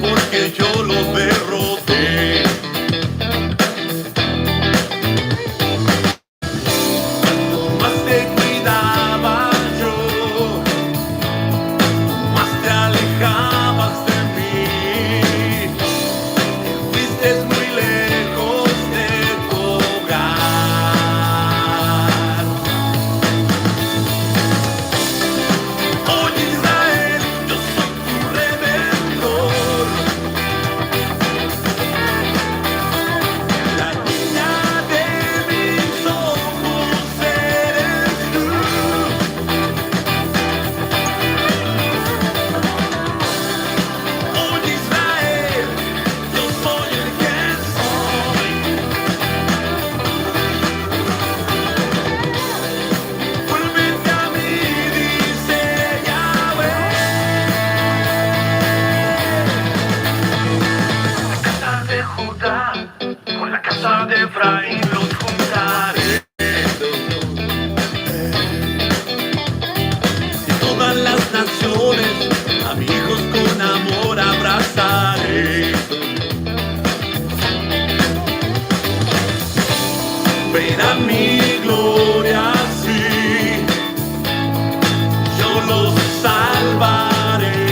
porque yo lo derroté. Más te cuidaba yo, más te alejabas de mí. Fuiste muy lejos de tu hogar. Oye Israel, yo soy tu redentor. La niña de mis ojos eres tú. Oye Israel, yo soy el que soy. Vuélvete a mí, dice Yahweh. La casa de Judá con la casa de Efraín los juntaré. Y todas las naciones a mis hijos con amor abrazaré. Verán mi gloria, sí, yo los salvaré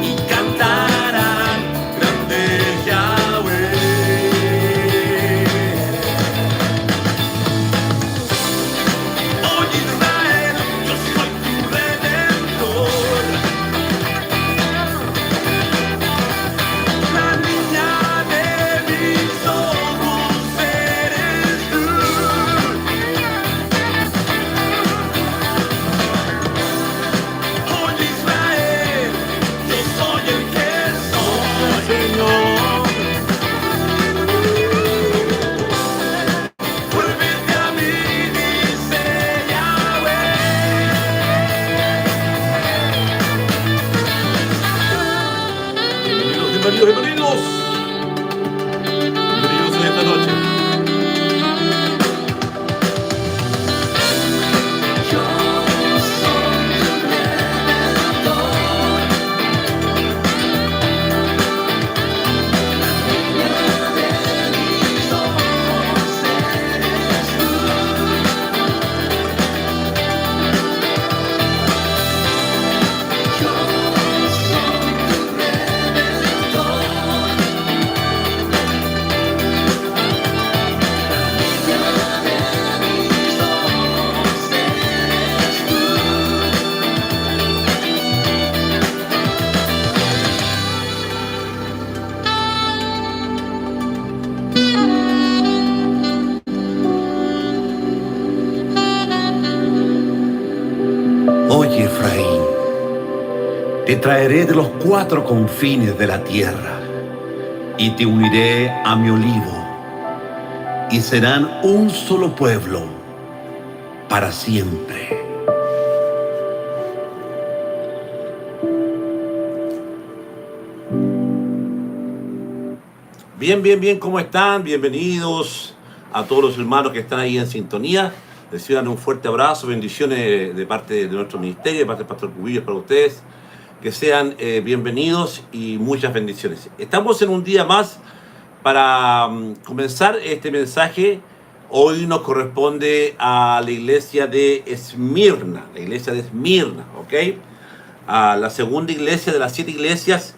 y cantarán grande Yahweh. Oye Israel, yo soy tu redentor. La niña de mis ojos eres tú. Oye Israel, yo soy el que soy, Señor. Vuélvete a mí, dice Yahweh. Bienvenidos, bienvenidos, bienvenidos. Bienvenidos en esta noche. Yo soy tu redentor. Mis ojos eres tú. Yo soy tu redentor. Mis ojos eres tú. Oye, Efraín, te traeré de los cuatro confines de la tierra y te uniré a mi olivo, y serán un solo pueblo para siempre. Bien, bien, bien, ¿cómo están? Bienvenidos a todos los hermanos que están ahí en sintonía. Reciban un fuerte abrazo, bendiciones de parte de nuestro ministerio, de parte del Pastor Cubillos para ustedes. Que sean bienvenidos y muchas bendiciones. Estamos en un día más para comenzar este mensaje. Hoy nos corresponde a la iglesia de Esmirna, ¿ok? A la segunda iglesia de las 7 iglesias,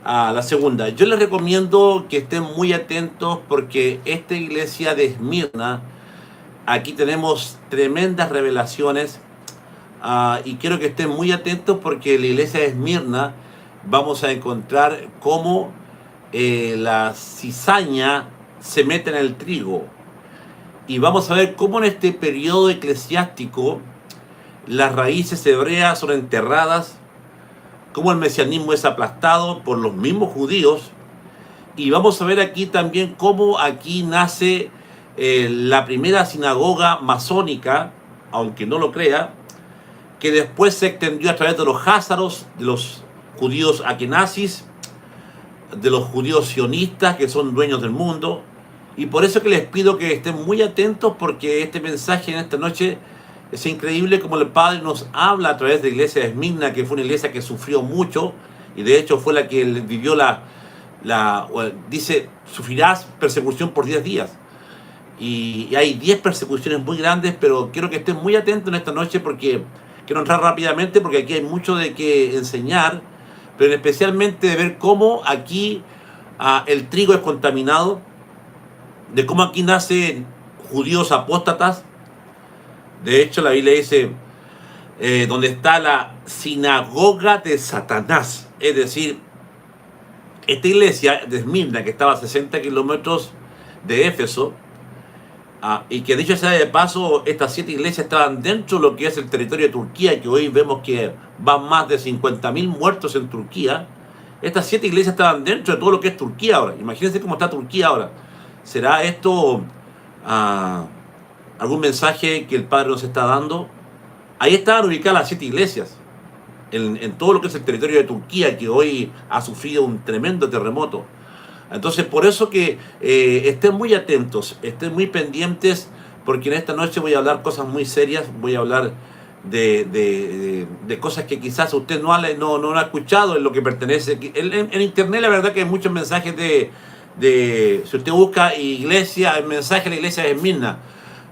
a la segunda. Yo les recomiendo que estén muy atentos porque esta iglesia de Esmirna, aquí tenemos tremendas revelaciones y quiero que estén muy atentos porque en la iglesia de Esmirna vamos a encontrar cómo la cizaña se mete en el trigo. Y vamos a ver cómo en este periodo eclesiástico las raíces hebreas son enterradas, cómo el mesianismo es aplastado por los mismos judíos. Y vamos a ver aquí también cómo aquí nace la primera sinagoga masónica, aunque no lo crea, que después se extendió a través de los házaros, de los judíos akenazis, de los judíos sionistas que son dueños del mundo. Y por eso que les pido que estén muy atentos, porque este mensaje en esta noche es increíble como el Padre nos habla a través de la iglesia de Esmirna, que fue una iglesia que sufrió mucho y de hecho fue la que vivió dice, sufrirás persecución por 10 días. Y hay 10 persecuciones muy grandes, pero quiero que estén muy atentos en esta noche porque quiero entrar rápidamente porque aquí hay mucho de qué enseñar, pero especialmente de ver cómo aquí el trigo es contaminado, de cómo aquí nacen judíos apóstatas. De hecho, la Biblia dice, donde está la sinagoga de Satanás, es decir, esta iglesia de Esmirna, que estaba a 60 kilómetros de Éfeso, y que dicho sea de paso, estas 7 iglesias estaban dentro de lo que es el territorio de Turquía, que hoy vemos que van más de 50.000 muertos en Turquía. Estas 7 iglesias estaban dentro de todo lo que es Turquía ahora. Imagínense cómo está Turquía ahora. ¿Será esto algún mensaje que el Padre nos está dando? Ahí estaban ubicadas las 7 iglesias, en todo lo que es el territorio de Turquía, que hoy ha sufrido un tremendo terremoto. Entonces, por eso que estén muy atentos, estén muy pendientes, porque en esta noche voy a hablar cosas muy serias, voy a hablar de cosas que quizás usted no ha escuchado en lo que pertenece. En internet la verdad que hay muchos mensajes si usted busca iglesia, el mensaje de la iglesia de Esmirna,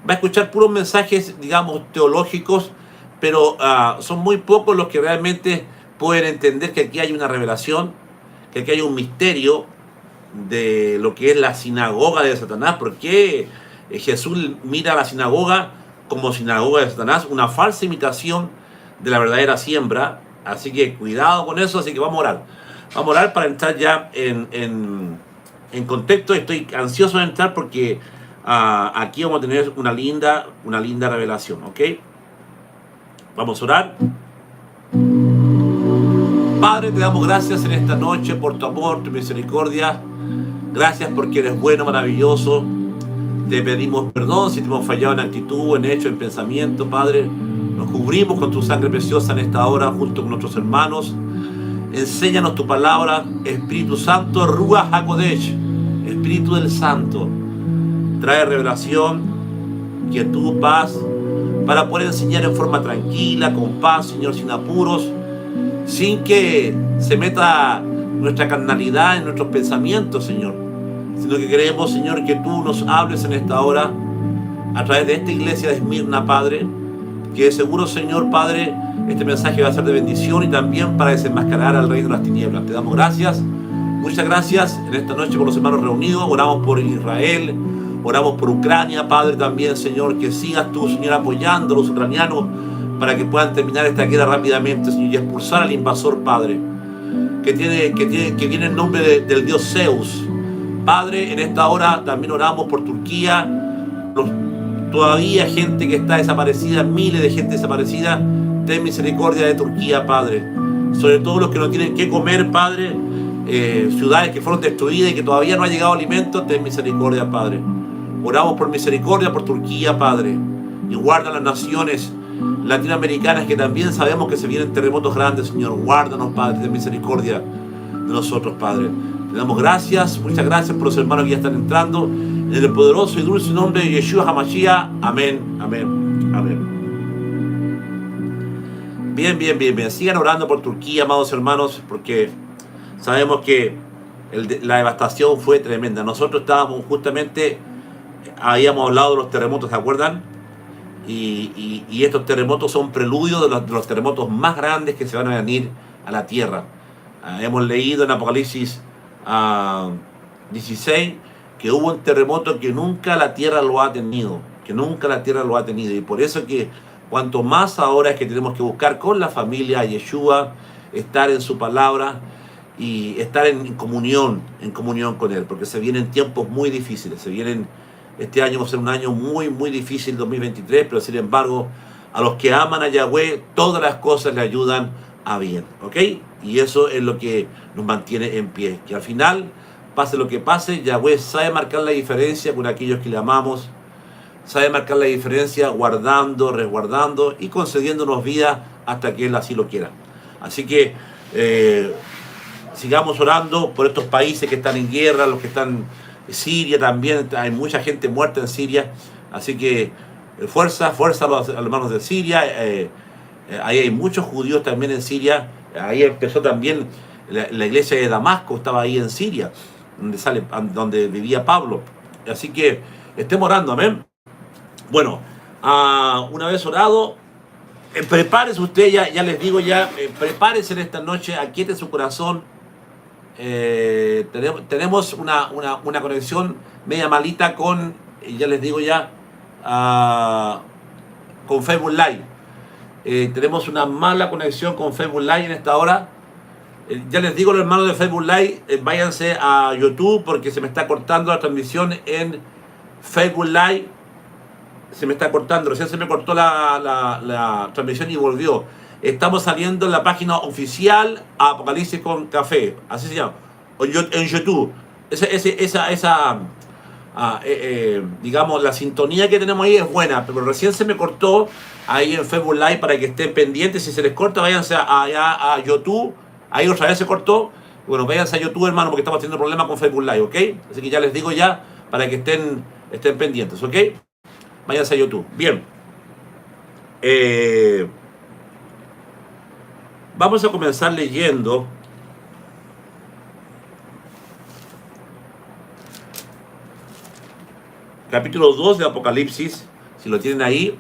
va a escuchar puros mensajes, digamos, teológicos, pero son muy pocos los que realmente pueden entender que aquí hay una revelación, que aquí hay un misterio de lo que es la sinagoga de Satanás. Porque Jesús mira a la sinagoga como sinagoga de Satanás, una falsa imitación de la verdadera siembra. Así que cuidado con eso. Así que vamos a orar para entrar ya en contexto. Estoy ansioso de entrar porque aquí vamos a tener una linda revelación, ¿ok? Vamos a orar. Padre, te damos gracias en esta noche por tu amor, tu misericordia. Gracias porque eres bueno, maravilloso. Te pedimos perdón si te hemos fallado en actitud, en hecho, en pensamiento, Padre. Nos cubrimos con tu sangre preciosa en esta hora junto con nuestros hermanos. Enséñanos tu palabra, Espíritu Santo, Ruach HaKodesh, Espíritu del Santo. Trae revelación, quietud, paz, para poder enseñar en forma tranquila, con paz, Señor, sin apuros, sin que se meta nuestra carnalidad en nuestros pensamientos, Señor, sino que queremos, Señor, que tú nos hables en esta hora a través de esta iglesia de Esmirna, Padre, que seguro, Señor, Padre, este mensaje va a ser de bendición y también para desenmascarar al rey de las tinieblas. Te damos gracias, muchas gracias en esta noche por los hermanos reunidos. Oramos por Israel, oramos por Ucrania, Padre, también, Señor, que sigas tú, Señor, apoyando a los ucranianos para que puedan terminar esta guerra rápidamente, Señor, y expulsar al invasor, Padre, que viene en nombre del dios Zeus. Padre, en esta hora también oramos por Turquía, todavía gente que está desaparecida, miles de gente desaparecida. Ten misericordia de Turquía, Padre, sobre todo los que no tienen qué comer, Padre, ciudades que fueron destruidas y que todavía no ha llegado alimento. Ten misericordia, Padre. Oramos por misericordia por Turquía, Padre, y guarda las naciones latinoamericanas, que también sabemos que se vienen terremotos grandes, Señor. Guárdanos, Padre, de misericordia de nosotros, Padre. Te damos gracias, muchas gracias por los hermanos que ya están entrando, en el poderoso y dulce nombre de Yeshua HaMashiach. Amén, amén, amén. Bien. Sigan orando por Turquía, amados hermanos, porque sabemos que la devastación fue tremenda. Nosotros estábamos justamente, habíamos hablado de los terremotos, ¿se acuerdan? Y estos terremotos son preludios de los terremotos más grandes que se van a venir a la tierra. Hemos leído en Apocalipsis 16 que hubo un terremoto que nunca la tierra lo ha tenido, y por eso que cuanto más ahora es que tenemos que buscar con la familia a Yeshua, estar en su palabra y estar en comunión con Él, porque se vienen tiempos muy difíciles. Este año va a ser un año muy, muy difícil, 2023, pero sin embargo, a los que aman a Yahweh, todas las cosas le ayudan a bien, ¿ok? Y eso es lo que nos mantiene en pie, que al final, pase lo que pase, Yahweh sabe marcar la diferencia con aquellos que le amamos, sabe marcar la diferencia guardando, resguardando y concediéndonos vida hasta que Él así lo quiera. Así que sigamos orando por estos países que están en guerra, los que están en Siria también, hay mucha gente muerta en Siria, así que fuerza a los hermanos de Siria. Ahí hay muchos judíos también en Siria. Ahí empezó también la iglesia de Damasco estaba ahí en Siria, donde vivía Pablo. Así que estemos orando, amén. Bueno, una vez orado, prepárese usted, ya les digo prepárese en esta noche, aquiete su corazón. Tenemos una conexión media malita con, ya les digo con Facebook Live. Tenemos una mala conexión con Facebook Live en esta hora. Ya les digo, los hermanos de Facebook Live, váyanse a YouTube porque se me está cortando la transmisión en Facebook Live. Se me está cortando, recién se me cortó la transmisión y volvió. Estamos saliendo en la página oficial Apocalipsis con Café, así se llama, en YouTube. Digamos, la sintonía que tenemos ahí es buena, pero recién se me cortó ahí en Facebook Live para que estén pendientes. Si se les corta, váyanse allá a YouTube. Ahí otra vez se cortó. Bueno, váyanse a YouTube, hermano, porque estamos teniendo problemas con Facebook Live, ¿ok? Así que ya les digo para que estén pendientes, ¿ok? Váyanse a YouTube. Bien. Vamos a comenzar leyendo capítulo 2 de Apocalipsis, si lo tienen ahí.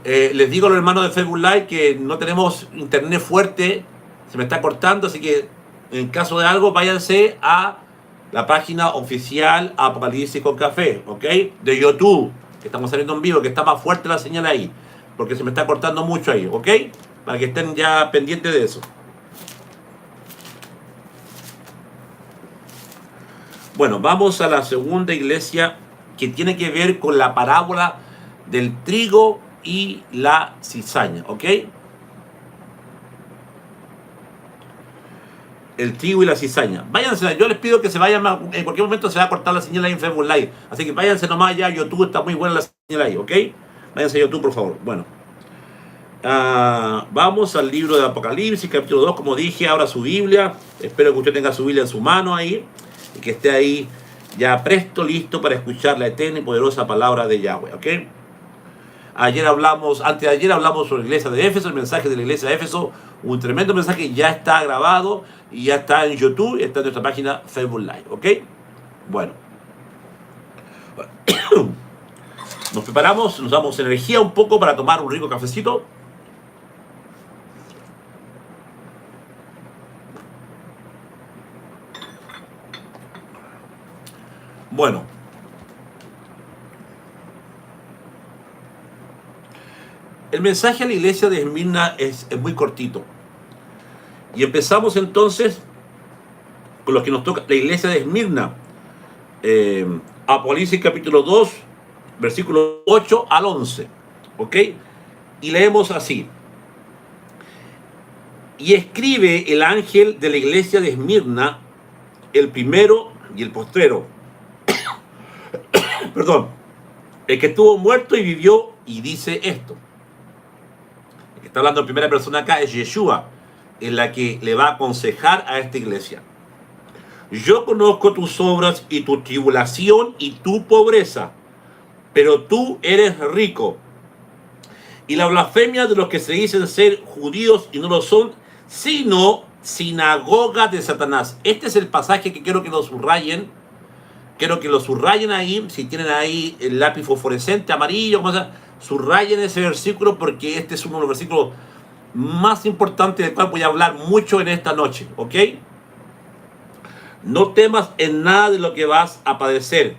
Les digo a los hermanos de Facebook Live que no tenemos internet fuerte, se me está cortando, así que en caso de algo váyanse a la página oficial Apocalipsis con Café, ¿ok? De YouTube, que estamos saliendo en vivo, que está más fuerte la señal ahí, porque se me está cortando mucho ahí, ¿ok? Para que estén ya pendientes de eso. Bueno, vamos a la segunda iglesia que tiene que ver con la parábola del trigo y la cizaña, ¿ok? El trigo y la cizaña. Váyanse, yo les pido que se vayan, en cualquier momento se va a cortar la señal ahí en Facebook Live, así que váyanse nomás ya, YouTube está muy buena la señal ahí, ¿ok? Váyanse a YouTube, por favor. Bueno, vamos al libro de Apocalipsis, capítulo 2, como dije, abra su Biblia, espero que usted tenga su Biblia en su mano ahí, y que esté ahí ya presto, listo para escuchar la eterna y poderosa palabra de Yahweh, ¿ok? Antes de ayer hablamos sobre la iglesia de Éfeso, el mensaje de la iglesia de Éfeso, un tremendo mensaje, ya está grabado y ya está en YouTube, está en nuestra página Facebook Live, ¿ok? Bueno. Nos preparamos, nos damos energía un poco para tomar un rico cafecito. Bueno, el mensaje a la iglesia de Esmirna es muy cortito. Y empezamos entonces con lo que nos toca, la iglesia de Esmirna. Apocalipsis capítulo 2, versículo 8 al 11. ¿Ok? Y leemos así. Y escribe el ángel de la iglesia de Esmirna, el primero y el postrero. Perdón. El que estuvo muerto y vivió y dice esto. El que está hablando en primera persona acá es Yeshua, en la que le va a aconsejar a esta iglesia. Yo conozco tus obras y tu tribulación y tu pobreza, pero tú eres rico. Y la blasfemia de los que se dicen ser judíos y no lo son, sino sinagoga de Satanás. Este es el pasaje que quiero que lo subrayen. Quiero que lo subrayen ahí, si tienen ahí el lápiz fosforescente, amarillo, como sea, subrayen ese versículo porque este es uno de los versículos más importantes del cual voy a hablar mucho en esta noche, ¿ok? No temas en nada de lo que vas a padecer.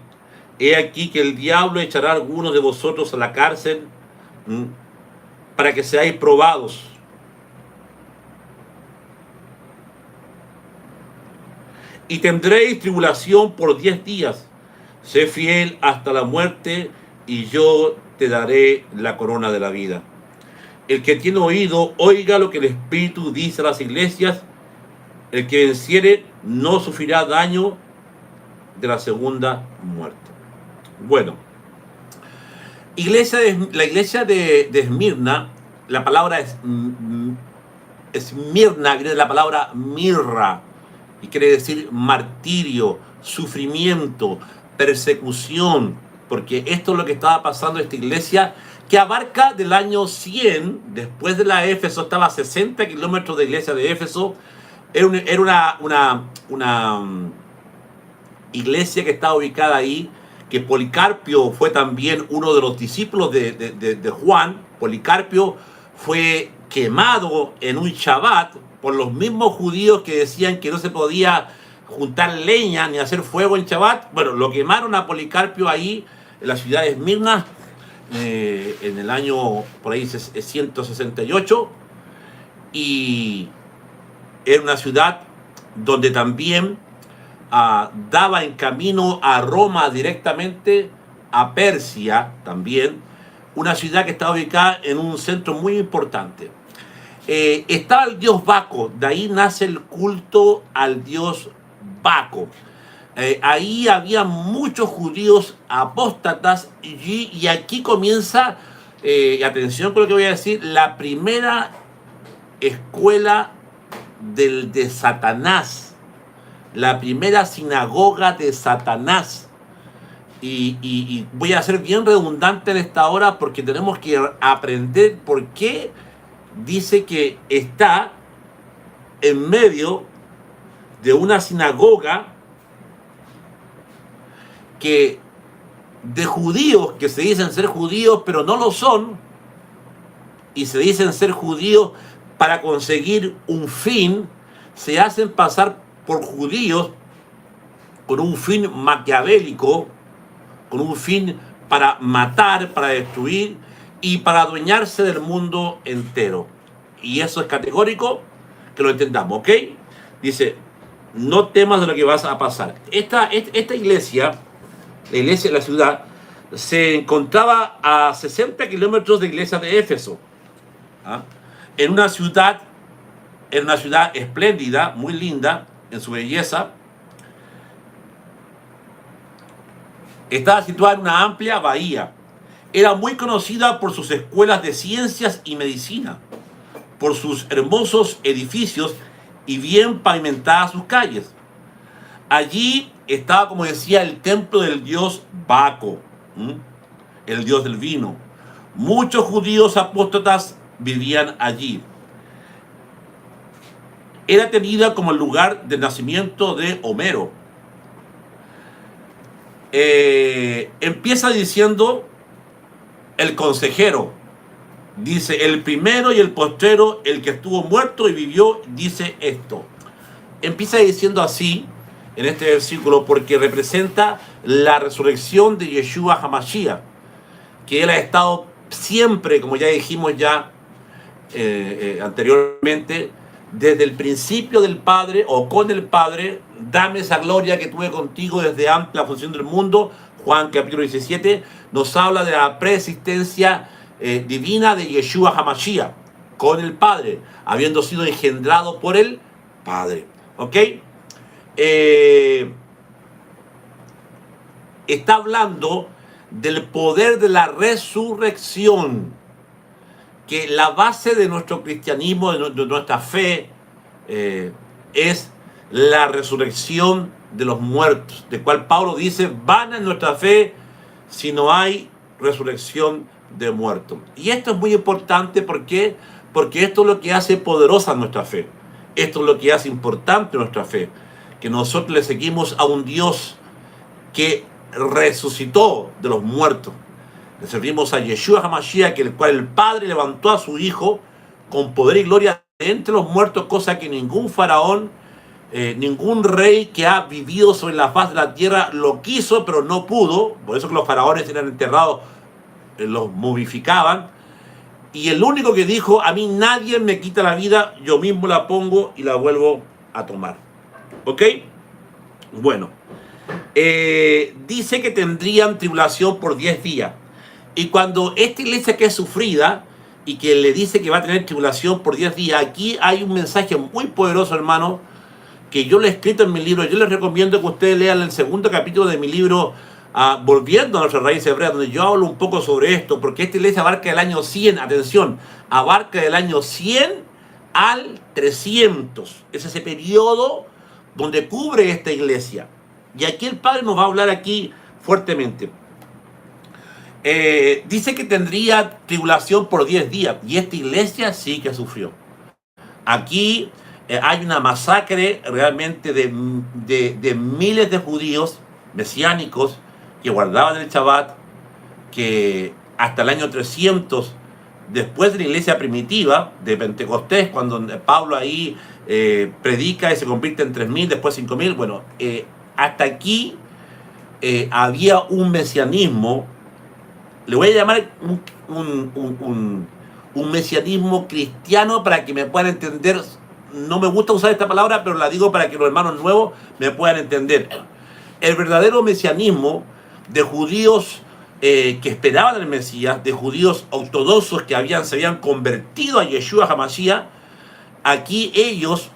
He aquí que el diablo echará a algunos de vosotros a la cárcel para que seáis probados. Y tendréis tribulación por 10 días. Sé fiel hasta la muerte y yo te daré la corona de la vida. El que tiene oído, oiga lo que el Espíritu dice a las iglesias. El que venciere no sufrirá daño de la segunda muerte. Bueno, la iglesia de Esmirna, la palabra Esmirna viene de la palabra mirra y quiere decir martirio, sufrimiento, persecución, porque esto es lo que estaba pasando en esta iglesia que abarca del año 100, después de la Éfeso, estaba a 60 kilómetros de iglesia de Éfeso. Era una iglesia que estaba ubicada ahí, que Policarpio fue también uno de los discípulos de Juan. Policarpio fue quemado en un Shabbat por los mismos judíos que decían que no se podía juntar leña ni hacer fuego en Shabbat. Bueno, lo quemaron a Policarpio ahí en la ciudad de Esmirna en el año por ahí 168, y era una ciudad donde también daba en camino a Roma directamente, a Persia también, una ciudad que estaba ubicada en un centro muy importante. Estaba el dios Baco, de ahí nace el culto al dios Baco. Ahí había muchos judíos apóstatas y aquí comienza, atención con lo que voy a decir, la primera escuela de Satanás, la primera sinagoga de Satanás. Y voy a ser bien redundante en esta hora porque tenemos que aprender por qué dice que está en medio de una sinagoga que de judíos que se dicen ser judíos pero no lo son, y se dicen ser judíos para conseguir un fin, se hacen pasar por judíos con un fin maquiavélico, con un fin para matar, para destruir y para adueñarse del mundo entero. Y eso es categórico, que lo entendamos, ¿ok? Dice, no temas de lo que vas a pasar. Esta iglesia, la iglesia de la ciudad, se encontraba a 60 kilómetros de la iglesia de Éfeso, en una ciudad espléndida, muy linda en su belleza. Estaba situada en una amplia bahía. Era muy conocida por sus escuelas de ciencias y medicina, por sus hermosos edificios y bien pavimentadas sus calles. Allí estaba, como decía, el templo del dios Baco, el dios del vino. Muchos judíos apóstatas vivían allí. Era tenida como el lugar de nacimiento de Homero. Empieza diciendo el consejero, dice, el primero y el postrero, el que estuvo muerto y vivió, dice esto. Empieza diciendo así en este versículo porque representa la resurrección de Yeshua HaMashiach, que él ha estado siempre, como ya dijimos anteriormente, desde el principio del Padre o con el Padre. Dame esa gloria que tuve contigo desde antes de la fundación del mundo. Juan capítulo 17 nos habla de la preexistencia divina de Yeshua HaMashiach con el Padre, habiendo sido engendrado por el Padre. ¿Ok? Está hablando del poder de la resurrección, que la base de nuestro cristianismo, de nuestra fe, es la resurrección de los muertos, de cual Pablo dice, vana es nuestra fe si no hay resurrección de muertos. Y esto es muy importante, ¿por qué? Porque esto es lo que hace poderosa nuestra fe. Esto es lo que hace importante nuestra fe, que nosotros le seguimos a un Dios que resucitó de los muertos. Le servimos a Yeshua HaMashiach, el cual el Padre levantó a su Hijo con poder y gloria de entre los muertos, cosa que ningún faraón, ningún rey que ha vivido sobre la faz de la tierra lo quiso, pero no pudo. Por eso que los faraones eran enterrados, los momificaban. Y el único que dijo, a mí nadie me quita la vida, yo mismo la pongo y la vuelvo a tomar. ¿Ok? Bueno, dice que tendrían tribulación por 10 días. Y cuando esta iglesia que es sufrida y que le dice que va a tener tribulación por 10 días, aquí hay un mensaje muy poderoso, hermano, que yo lo he escrito en mi libro. Yo les recomiendo que ustedes lean el segundo capítulo de mi libro, Volviendo a nuestra raíz hebrea, donde yo hablo un poco sobre esto, porque esta iglesia abarca el año 100, atención, abarca del año 100 al 300. Es ese periodo donde cubre esta iglesia. Y aquí el Padre nos va a hablar aquí fuertemente. Dice que tendría tribulación por 10 días, y esta iglesia sí que sufrió. Aquí hay una masacre realmente de miles de judíos mesiánicos que guardaban el Shabbat, que hasta el año 300, después de la iglesia primitiva de Pentecostés, cuando Pablo ahí predica y se convierte en 3.000, después 5.000, bueno, hasta aquí había un mesianismo, le voy a llamar un mesianismo cristiano para que me puedan entender. No me gusta usar esta palabra, pero la digo para que los hermanos nuevos me puedan entender. El verdadero mesianismo de judíos que esperaban el Mesías, de judíos ortodoxos que se habían convertido a Yeshua HaMashiach, aquí ellos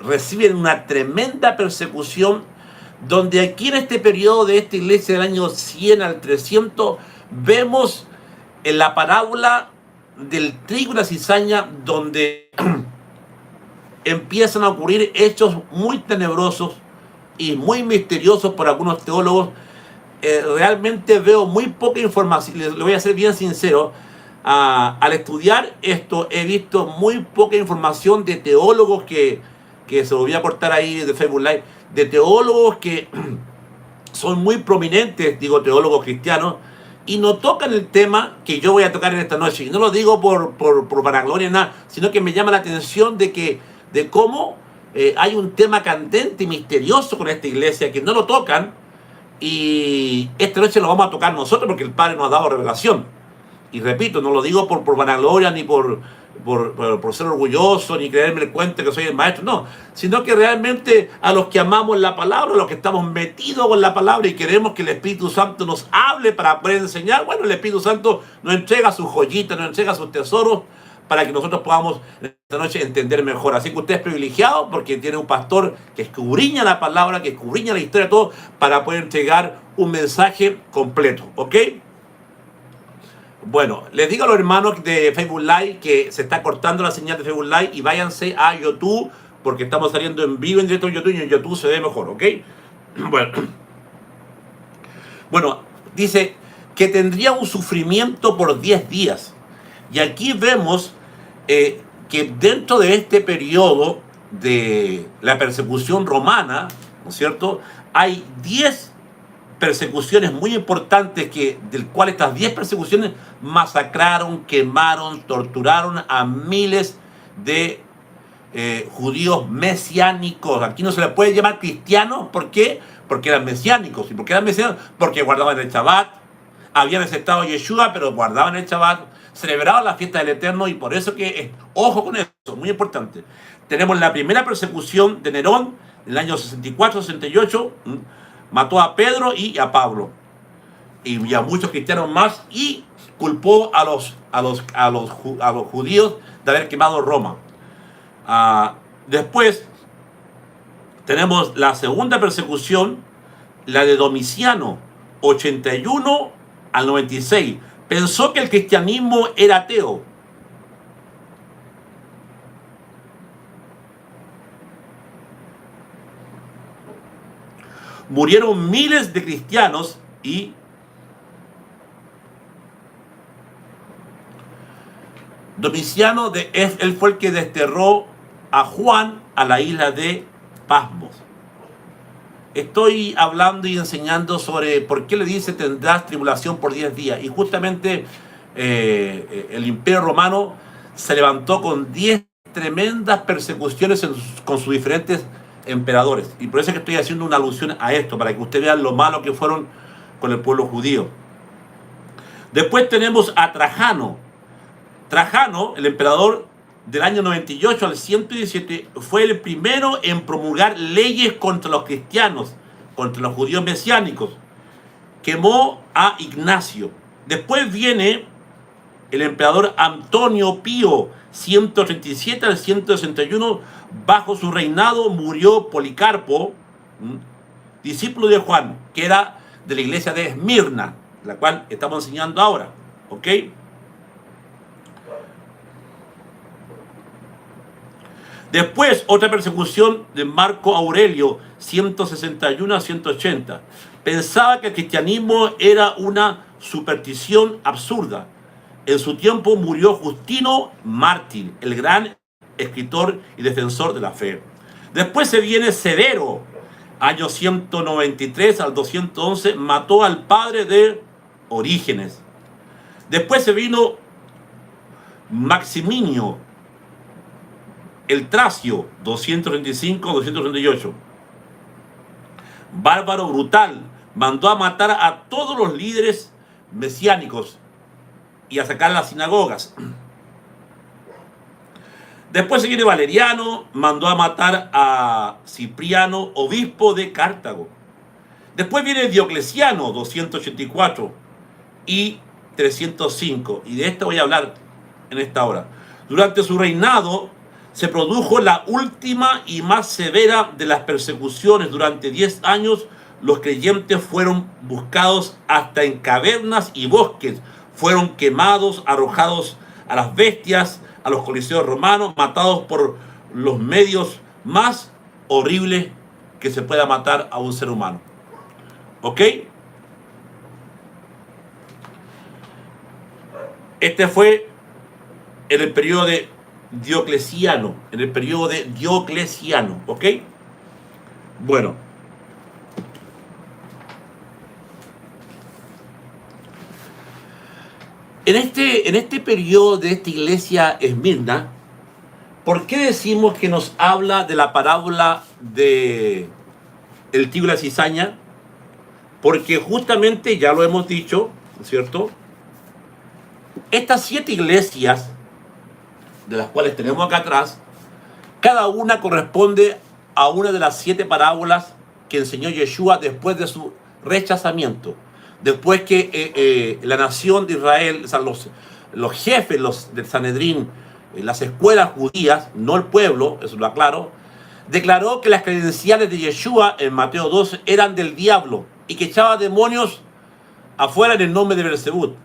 reciben una tremenda persecución, donde aquí en este periodo de esta iglesia del año 100 al 300 vemos en la parábola del trigo y la cizaña, donde empiezan a ocurrir hechos muy tenebrosos y muy misteriosos por algunos teólogos. Realmente veo muy poca información, le voy a ser bien sincero. Al estudiar esto he visto muy poca información de teólogos que se lo voy a cortar ahí de Facebook Live, de teólogos que son muy prominentes, digo teólogos cristianos, y no tocan el tema que yo voy a tocar en esta noche. Y no lo digo por vanagloria nada, sino que me llama la atención de cómo hay un tema candente y misterioso con esta iglesia que no lo tocan, y esta noche lo vamos a tocar nosotros porque el Padre nos ha dado revelación. Y repito, no lo digo por vanagloria ni por ser orgulloso ni creerme el cuento que soy el maestro, no, sino que realmente a los que amamos la palabra, a los que estamos metidos con la palabra y queremos que el Espíritu Santo nos hable para poder enseñar, bueno, el Espíritu Santo nos entrega sus joyitas, nos entrega sus tesoros para que nosotros podamos esta noche entender mejor. Así que usted es privilegiado porque tiene un pastor que escudriña la palabra, que escudriña la historia, todo, para poder entregar un mensaje completo, ¿ok? Bueno, les digo a los hermanos de Facebook Live que se está cortando la señal de Facebook Live y váyanse a YouTube porque estamos saliendo en vivo en directo en YouTube y en YouTube se ve mejor, ¿ok? Bueno, dice que tendría un sufrimiento por 10 días. Y aquí vemos que dentro de este periodo de la persecución romana, ¿no es cierto?, hay 10 persecuciones muy importantes del cual estas 10 persecuciones masacraron, quemaron, torturaron a miles de judíos mesiánicos. Aquí no se les puede llamar cristianos, ¿por qué? Porque eran mesiánicos. ¿Y por qué eran mesiánicos? Porque guardaban el Shabbat, habían aceptado a Yeshua, pero guardaban el Shabbat, celebraban la fiesta del Eterno, y por eso que, ojo con eso, muy importante. Tenemos la primera persecución de Nerón, en el año 64-68, mató a Pedro y a Pablo y a muchos cristianos más, y culpó a los judíos de haber quemado Roma. Después tenemos la segunda persecución, la de Domiciano, 81 al 96. Pensó que el cristianismo era ateo. Murieron miles de cristianos y Domiciano, él fue el que desterró a Juan a la isla de Pasmos. Estoy hablando y enseñando sobre por qué le dice tendrás tribulación por 10 días. Y justamente el Imperio Romano se levantó con 10 tremendas persecuciones con sus diferentes emperadores. Y por eso es que estoy haciendo una alusión a esto, para que ustedes vean lo malo que fueron con el pueblo judío. Después tenemos a Trajano. Trajano, el emperador del año 98 al 117, fue el primero en promulgar leyes contra los cristianos, contra los judíos mesiánicos. Quemó a Ignacio. Después viene el emperador Antonio Pío, 137 al 161. Bajo su reinado murió Policarpo, discípulo de Juan, que era de la iglesia de Esmirna, la cual estamos enseñando ahora, ¿ok? Después, otra persecución de Marco Aurelio, 161 a 180. Pensaba que el cristianismo era una superstición absurda. En su tiempo murió Justino mártir, el gran escritor y defensor de la fe. Después se viene Severo, año 193 al 211, mató al padre de Orígenes. Después se vino Maximinio, el Tracio, 235-238. Bárbaro brutal, mandó a matar a todos los líderes mesiánicos y a sacar las sinagogas. Después se viene Valeriano, mandó a matar a Cipriano, obispo de Cartago. Después viene Diocleciano, 284 y 305. Y de esto voy a hablar en esta hora. Durante su reinado se produjo la última y más severa de las persecuciones. Durante 10 años los creyentes fueron buscados hasta en cavernas y bosques. Fueron quemados, arrojados a las bestias, a los coliseos romanos, matados por los medios más horribles que se pueda matar a un ser humano. ¿Ok? Este fue en el periodo de Diocleciano. ¿Ok? Bueno. En este periodo de esta iglesia Esmirna, ¿por qué decimos que nos habla de la parábola de el trigo y la cizaña? Porque justamente, ya lo hemos dicho, ¿cierto? Estas 7 iglesias, de las cuales tenemos acá atrás, cada una corresponde a una de las 7 parábolas que enseñó Yeshua después de su rechazamiento. Después que la nación de Israel, o sea, los jefes del Sanedrín, las escuelas judías, no el pueblo, eso lo aclaro, declaró que las credenciales de Yeshua en Mateo 12 eran del diablo y que echaba demonios afuera en el nombre de Beelzebub.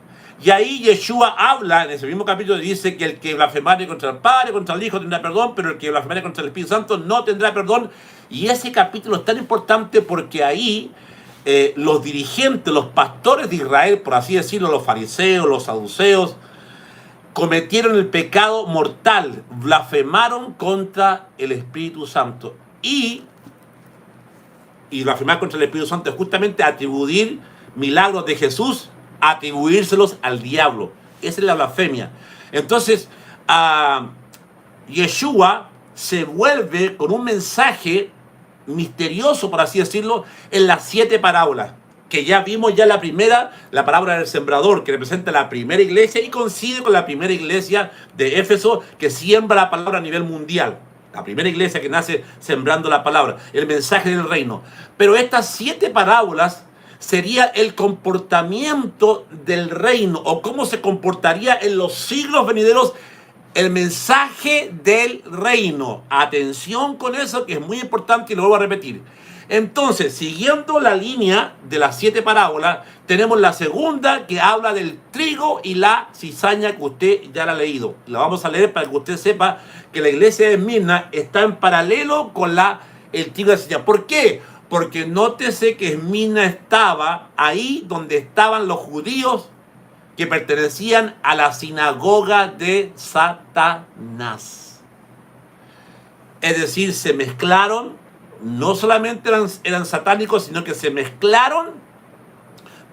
Y ahí Yeshua habla, en ese mismo capítulo, dice que el que blasfemare contra el Padre, contra el Hijo tendrá perdón, pero el que blasfemare contra el Espíritu Santo no tendrá perdón. Y ese capítulo es tan importante porque ahí los dirigentes, los pastores de Israel, por así decirlo, los fariseos, los saduceos, cometieron el pecado mortal, blasfemaron contra el Espíritu Santo. Y blasfemar contra el Espíritu Santo es justamente atribuir milagros de Jesús, atribuírselos al diablo. Esa es la blasfemia. Entonces, Yeshua se vuelve con un mensaje misterioso, por así decirlo, en las 7 parábolas, que ya vimos ya la primera, la parábola del sembrador, que representa la primera iglesia y coincide con la primera iglesia de Éfeso, que siembra la palabra a nivel mundial. La primera iglesia que nace sembrando la palabra, el mensaje del reino. Pero estas 7 parábolas sería el comportamiento del reino, o cómo se comportaría en los siglos venideros el mensaje del reino. Atención con eso, que es muy importante y lo vuelvo a repetir. Entonces, siguiendo la línea de las 7 parábolas, tenemos la segunda que habla del trigo y la cizaña, que usted ya la ha leído. La vamos a leer para que usted sepa que la iglesia de Esmirna está en paralelo con el trigo y la cizaña. ¿Por qué? Porque nótese que Esmirna estaba ahí donde estaban los judíos que pertenecían a la sinagoga de Satanás. Es decir, se mezclaron, no solamente eran satánicos, sino que se mezclaron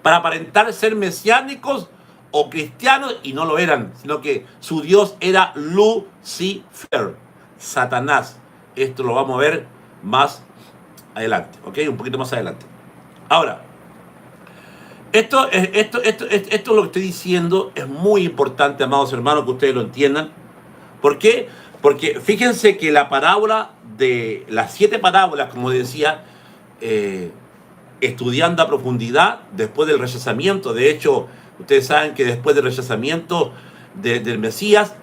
para aparentar ser mesiánicos o cristianos, y no lo eran, sino que su Dios era Lucifer, Satanás. Esto lo vamos a ver más adelante, ¿ok? Un poquito más adelante. Ahora, esto lo que estoy diciendo es muy importante, amados hermanos, que ustedes lo entiendan. ¿Por qué? Porque fíjense que la parábola de las 7 parábolas, como decía, estudiando a profundidad después del rechazamiento. De hecho, ustedes saben que después del rechazamiento del Mesías,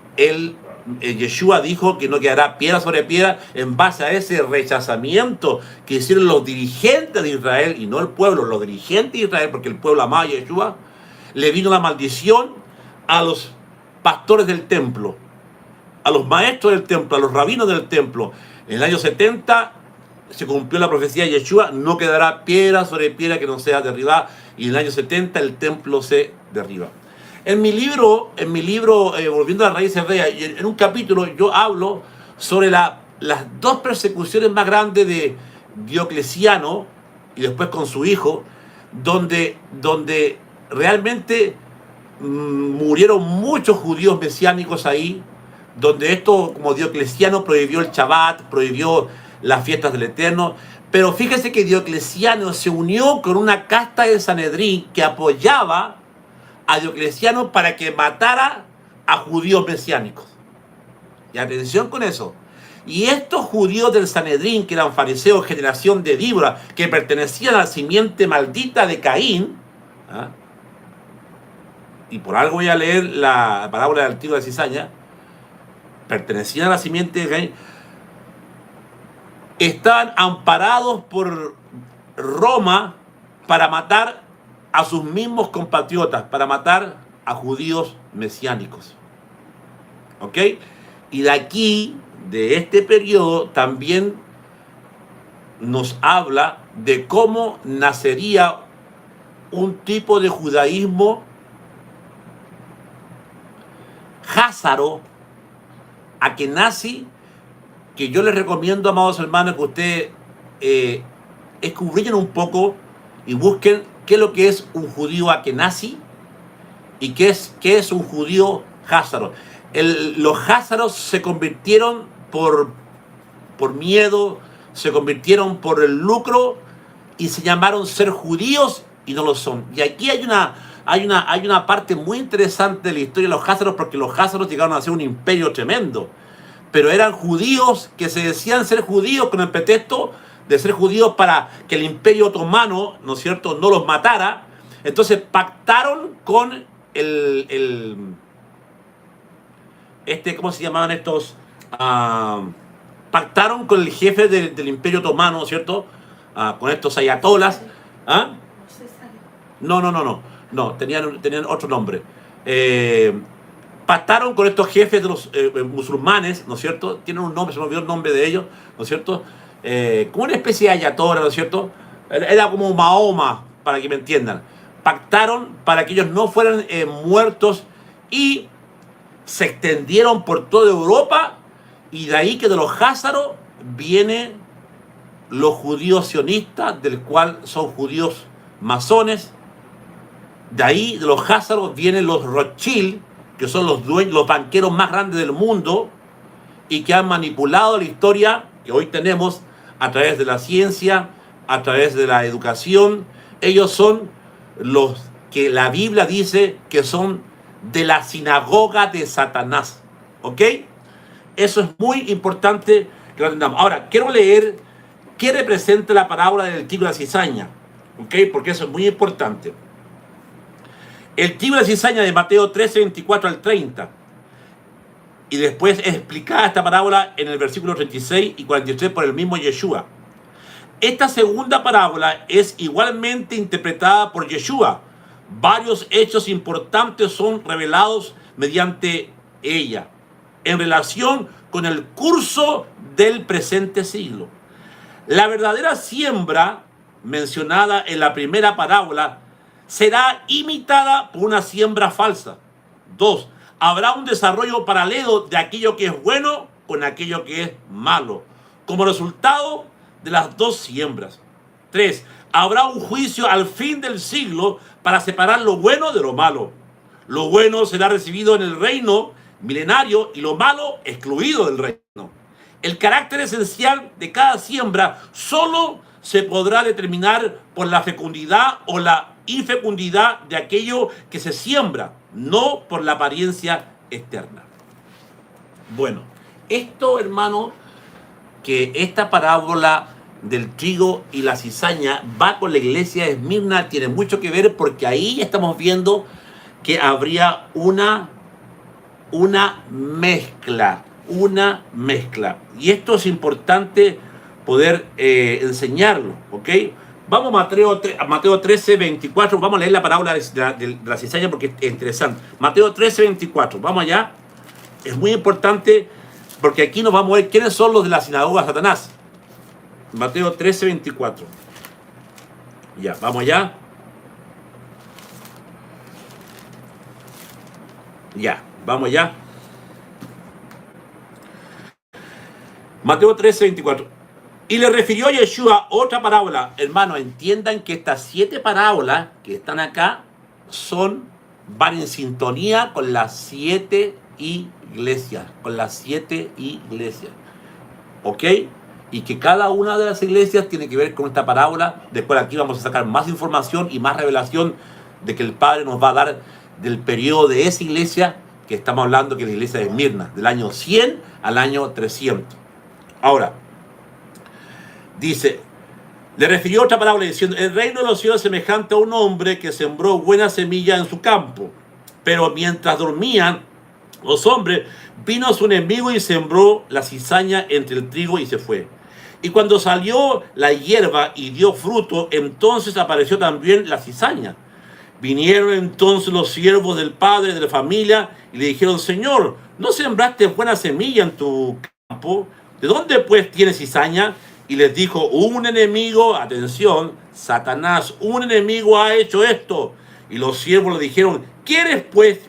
Yeshua dijo que no quedará piedra sobre piedra en base a ese rechazamiento que hicieron los dirigentes de Israel, y no el pueblo, los dirigentes de Israel, porque el pueblo amaba a Yeshua. Le vino la maldición a los pastores del templo, a los maestros del templo, a los rabinos del templo. En el año 70 se cumplió la profecía de Yeshua: no quedará piedra sobre piedra que no sea derribada. Y en el año 70 el templo se derriba. En mi libro, Volviendo a la Raíz Hebrea, en un capítulo yo hablo sobre las dos persecuciones más grandes de Diocleciano y después con su hijo, donde realmente murieron muchos judíos mesiánicos ahí, donde esto, como Diocleciano prohibió el Shabbat, prohibió las fiestas del Eterno. Pero fíjese que Diocleciano se unió con una casta del Sanedrín que apoyaba a Diocleciano para que matara a judíos mesiánicos. Y atención con eso. Y estos judíos del Sanedrín, que eran fariseos, generación de víbora, que pertenecían a la simiente maldita de Caín, ¿ah? Y por algo voy a leer la parábola del trigo de la cizaña, pertenecían a la simiente de Caín, estaban amparados por Roma para matar a sus mismos compatriotas, para matar a judíos mesiánicos. ¿Ok? Y de aquí, de este periodo, también nos habla de cómo nacería un tipo de judaísmo házaro, akenazi, que yo les recomiendo, amados hermanos, que ustedes escudriñen un poco y busquen qué es lo que es un judío akenazi y qué es un judío házaro. Los házaros se convirtieron por miedo, se convirtieron por el lucro y se llamaron ser judíos y no lo son. Y aquí hay una parte muy interesante de la historia de los házaros, porque los házaros llegaron a ser un imperio tremendo. Pero eran judíos que se decían ser judíos con el pretexto de ser judíos para que el imperio otomano, ¿no es cierto?, no los matara. Entonces pactaron con ¿cómo se llamaban estos? Pactaron con el jefe del imperio otomano, ¿no es cierto? Con estos ayatolas. ¿Ah? No, tenían otro nombre. Pactaron con estos jefes de los musulmanes, ¿no es cierto? Tienen un nombre, se me olvidó el nombre de ellos, ¿no es cierto? Como una especie de ayatola, ¿no es cierto? Era como Mahoma, para que me entiendan. Pactaron para que ellos no fueran muertos y se extendieron por toda Europa, y de ahí que de los házaros vienen los judíos sionistas, del cual son judíos masones. De ahí, de los házaros, vienen los Rothschild, que son los dueños, los banqueros más grandes del mundo y que han manipulado la historia que hoy tenemos a través de la ciencia, a través de la educación. Ellos son los que la Biblia dice que son de la sinagoga de Satanás. ¿Ok? Eso es muy importante que lo entendamos. Ahora, quiero leer qué representa la parábola del trigo y la cizaña. ¿Ok? Porque eso es muy importante. El trigo y la cizaña de Mateo 13, 24 al 30. Y después es explicada esta parábola en el versículo 36 y 43 por el mismo Yeshua. Esta segunda parábola es igualmente interpretada por Yeshua. Varios hechos importantes son revelados mediante ella en relación con el curso del presente siglo. La verdadera siembra mencionada en la primera parábola será imitada por una siembra falsa. 2. Habrá un desarrollo paralelo de aquello que es bueno con aquello que es malo, como resultado de las dos siembras. 3. Habrá un juicio al fin del siglo para separar lo bueno de lo malo. Lo bueno será recibido en el reino milenario y lo malo excluido del reino. El carácter esencial de cada siembra solo se podrá determinar por la fecundidad o la infecundidad de aquello que se siembra, no por la apariencia externa. Bueno, esto, hermano, que esta parábola del trigo y la cizaña va con la iglesia de Esmirna, tiene mucho que ver, porque ahí estamos viendo que habría una mezcla. Y esto es importante poder enseñarlo, ¿ok? Vamos a Mateo 13, 24. Vamos a leer la parábola de la cizaña porque es interesante. Mateo 13, 24. Vamos allá. Es muy importante porque aquí nos vamos a ver quiénes son los de la sinagoga de Satanás. Mateo 13, 24. Ya, vamos allá. Ya, vamos allá. Mateo 13, 24. Y le refirió a Yeshua otra parábola. Hermanos, entiendan que estas 7 parábolas que están acá van en sintonía con las 7 iglesias. Con las 7 iglesias. ¿Ok? Y que cada una de las iglesias tiene que ver con esta parábola. Después aquí vamos a sacar más información y más revelación de que el Padre nos va a dar del periodo de esa iglesia que estamos hablando, que es la iglesia de Esmirna, del año 100 al año 300. Ahora, dice, le refirió otra parábola diciendo, el reino de los cielos es semejante a un hombre que sembró buena semilla en su campo, pero mientras dormían los hombres, vino su enemigo y sembró la cizaña entre el trigo y se fue. Y cuando salió la hierba y dio fruto, entonces apareció también la cizaña. Vinieron entonces los siervos del padre de la familia y le dijeron, Señor, ¿no sembraste buena semilla en tu campo? ¿De dónde pues tienes cizaña? Y les dijo, un enemigo, atención, Satanás, un enemigo ha hecho esto. Y los siervos le dijeron, ¿quieres pues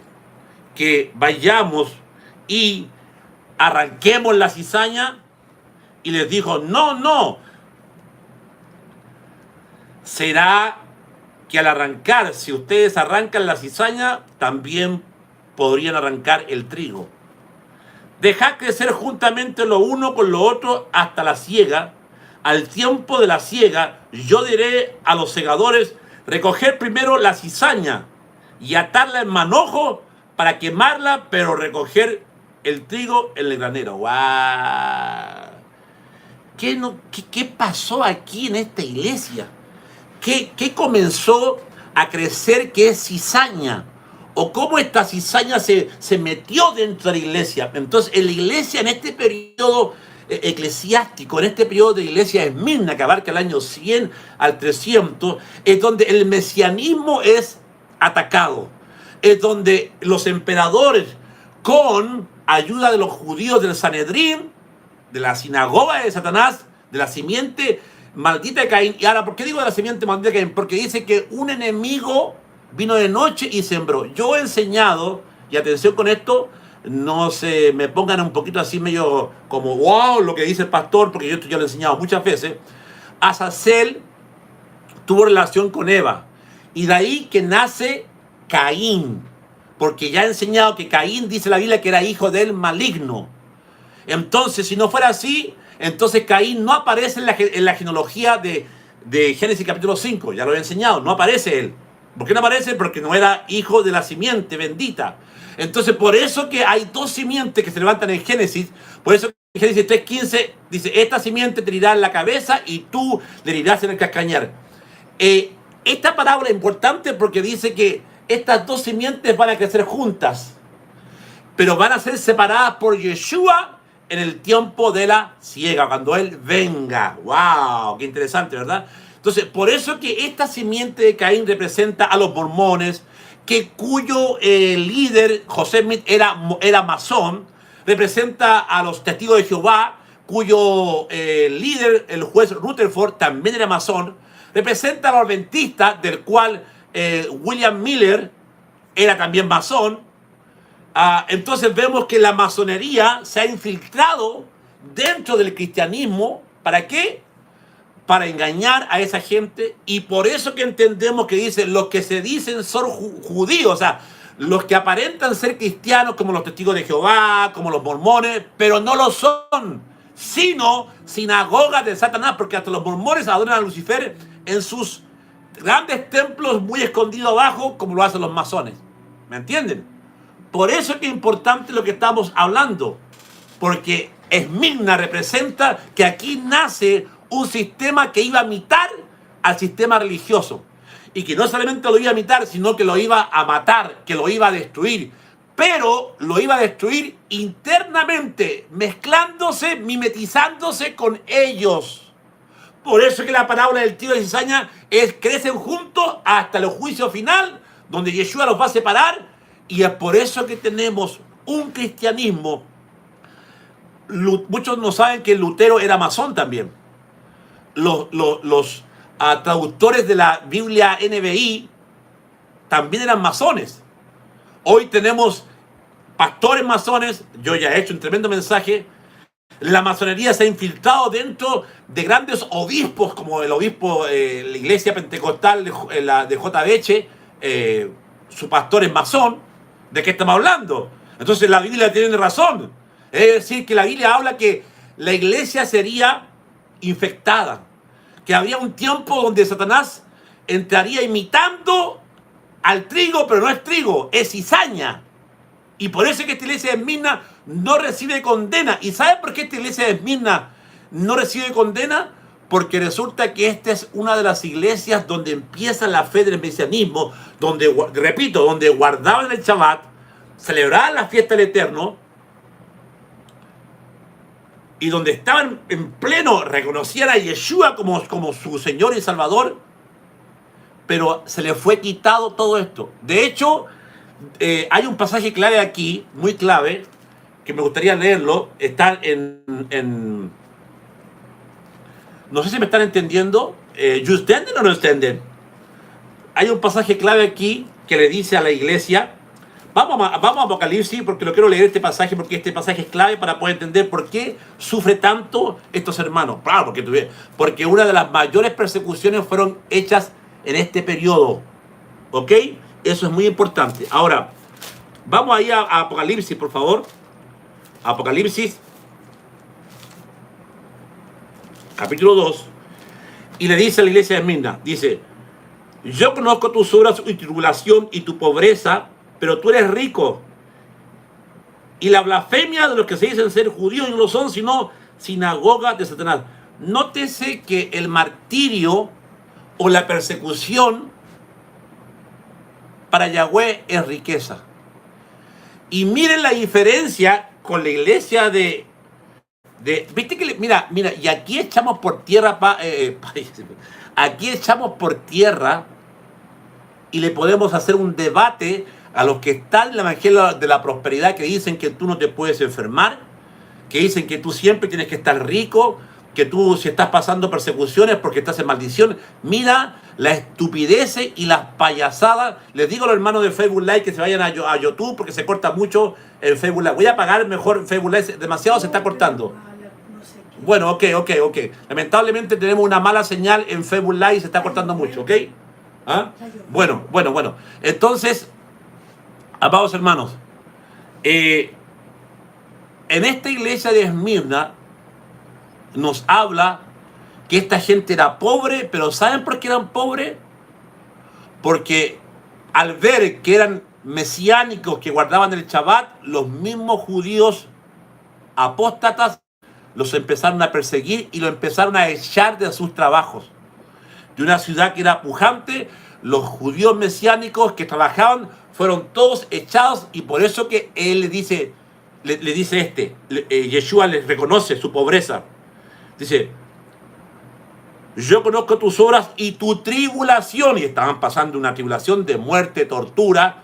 que vayamos y arranquemos la cizaña? Y les dijo, no, será que al arrancar, si ustedes arrancan la cizaña, también podrían arrancar el trigo. Dejad crecer juntamente lo uno con lo otro hasta la siega. Al tiempo de la siega, yo diré a los segadores, recoger primero la cizaña y atarla en manojo para quemarla, pero recoger el trigo en el granero. ¡Wow! ¿Qué pasó aquí en esta iglesia? ¿Qué comenzó a crecer que es cizaña? ¿O cómo esta cizaña se metió dentro de la iglesia? Entonces, en la iglesia, en este periodo eclesiástico, en este periodo de iglesia Esmirna, que abarca el año 100 al 300, es donde el mesianismo es atacado. Es donde los emperadores, con ayuda de los judíos del Sanedrín, de la sinagoga de Satanás, de la simiente maldita de Caín. Y ahora, ¿por qué digo de la simiente maldita de Caín? Porque dice que un enemigo vino de noche y sembró. Yo he enseñado, y atención con esto, no se me pongan un poquito así medio como, wow, lo que dice el pastor, porque yo lo he enseñado muchas veces. Azazel tuvo relación con Eva. Y de ahí que nace Caín. Porque ya he enseñado que Caín, dice la Biblia, que era hijo del maligno. Entonces, si no fuera así, entonces Caín no aparece en la genealogía de Génesis capítulo 5. Ya lo he enseñado, no aparece él. ¿Por qué no aparece? Porque no era hijo de la simiente bendita. Entonces, por eso que hay 2 simientes que se levantan en Génesis. Por eso que en Génesis 3:15 dice, esta simiente te herirá en la cabeza y tú le herirás en el cascañar. Esta parábola es importante porque dice que estas 2 simientes van a crecer juntas, pero van a ser separadas por Yeshua en el tiempo de la siega, cuando Él venga. ¡Wow! ¡Qué interesante!, ¿verdad? Entonces, por eso que esta simiente de Caín representa a los mormones, cuyo líder, José Smith, era masón. Representa a los testigos de Jehová, cuyo líder, el juez Rutherford, también era masón. Representa a los adventistas, del cual William Miller era también masón. Entonces vemos que la masonería se ha infiltrado dentro del cristianismo. ¿Para qué? Para engañar a esa gente. Y por eso que entendemos que dice, los que se dicen son judíos, o sea, los que aparentan ser cristianos, como los testigos de Jehová, como los mormones, pero no lo son, sino sinagogas de Satanás, porque hasta los mormones adoran a Lucifer en sus grandes templos muy escondidos abajo, como lo hacen los masones. ¿Me entienden? Por eso es que es importante lo que estamos hablando, porque Esmirna representa que aquí nace un sistema que iba a imitar al sistema religioso, y que no solamente lo iba a imitar, sino que lo iba a matar, que lo iba a destruir, pero lo iba a destruir internamente, mezclándose, mimetizándose con ellos. Por eso que la parábola del trigo y la cizaña crecen juntos hasta el juicio final, donde Yeshua los va a separar. Y es por eso que tenemos un cristianismo. Muchos no saben que Lutero era masón también. Los traductores de la Biblia NBI también eran masones. Hoy tenemos pastores masones. Yo ya he hecho un tremendo mensaje La masonería se ha infiltrado dentro de grandes obispos, como el obispo, la iglesia pentecostal de J. Beche, su pastor es masón. ¿De qué estamos hablando? Entonces la Biblia tiene razón. Es decir, que la Biblia habla que la iglesia sería infectada, que había un tiempo donde Satanás entraría imitando al trigo, pero no es trigo, es cizaña. Y por eso es que esta iglesia de Esmirna no recibe condena. ¿Y sabe por qué esta iglesia de Esmirna no recibe condena? Porque resulta que esta es una de las iglesias donde empieza la fe del mesianismo, donde, repito, donde guardaban el Shabbat, celebraban la fiesta del Eterno, y donde estaban en pleno, reconocían a Yeshua como su Señor y Salvador, pero se le fue quitado todo esto. De hecho, hay un pasaje clave aquí, muy clave, que me gustaría leerlo. Está en no sé si me están entendiendo. ¿You entienden o no entienden? Hay un pasaje clave aquí que le dice a la iglesia. Vamos a Apocalipsis, porque lo quiero leer este pasaje, porque este pasaje es clave para poder entender por qué sufre tanto estos hermanos. Claro, porque una de las mayores persecuciones fueron hechas en este periodo. ¿Ok? Eso es muy importante. Ahora, vamos ahí a Apocalipsis, por favor. Apocalipsis, capítulo 2. Y le dice a la iglesia de Esmirna, dice: yo conozco tus obras y tribulación y tu pobreza, pero tú eres rico. Y la blasfemia de los que se dicen ser judíos y no lo son, sino sinagoga de Satanás. Nótese que el martirio o la persecución para Yahweh es riqueza. Y miren la diferencia con la iglesia viste que, mira, y aquí echamos por tierra, aquí echamos por tierra y le podemos hacer un debate a los que están en el evangelio de la prosperidad, que dicen que tú no te puedes enfermar, que dicen que tú siempre tienes que estar rico, que tú si estás pasando persecuciones porque estás en maldición. Mira la estupidez y las payasadas. Les digo a los hermanos de Facebook Live que se vayan a YouTube porque se corta mucho el Facebook Live. Voy a apagar mejor Facebook Live, demasiado se está cortando. Bueno, ok. Lamentablemente tenemos una mala señal en Facebook Live y se está cortando mucho, ¿ok? ¿Ah? Bueno. Entonces, amados hermanos, en esta iglesia de Esmirna nos habla que esta gente era pobre, pero ¿saben por qué eran pobres? Porque al ver que eran mesiánicos, que guardaban el Shabbat, los mismos judíos apóstatas los empezaron a perseguir y los empezaron a echar de sus trabajos. De una ciudad que era pujante, los judíos mesiánicos que trabajaban fueron todos echados, y por eso que él le dice Yeshua les reconoce su pobreza. Dice: yo conozco tus obras y tu tribulación. Y estaban pasando una tribulación de muerte, tortura,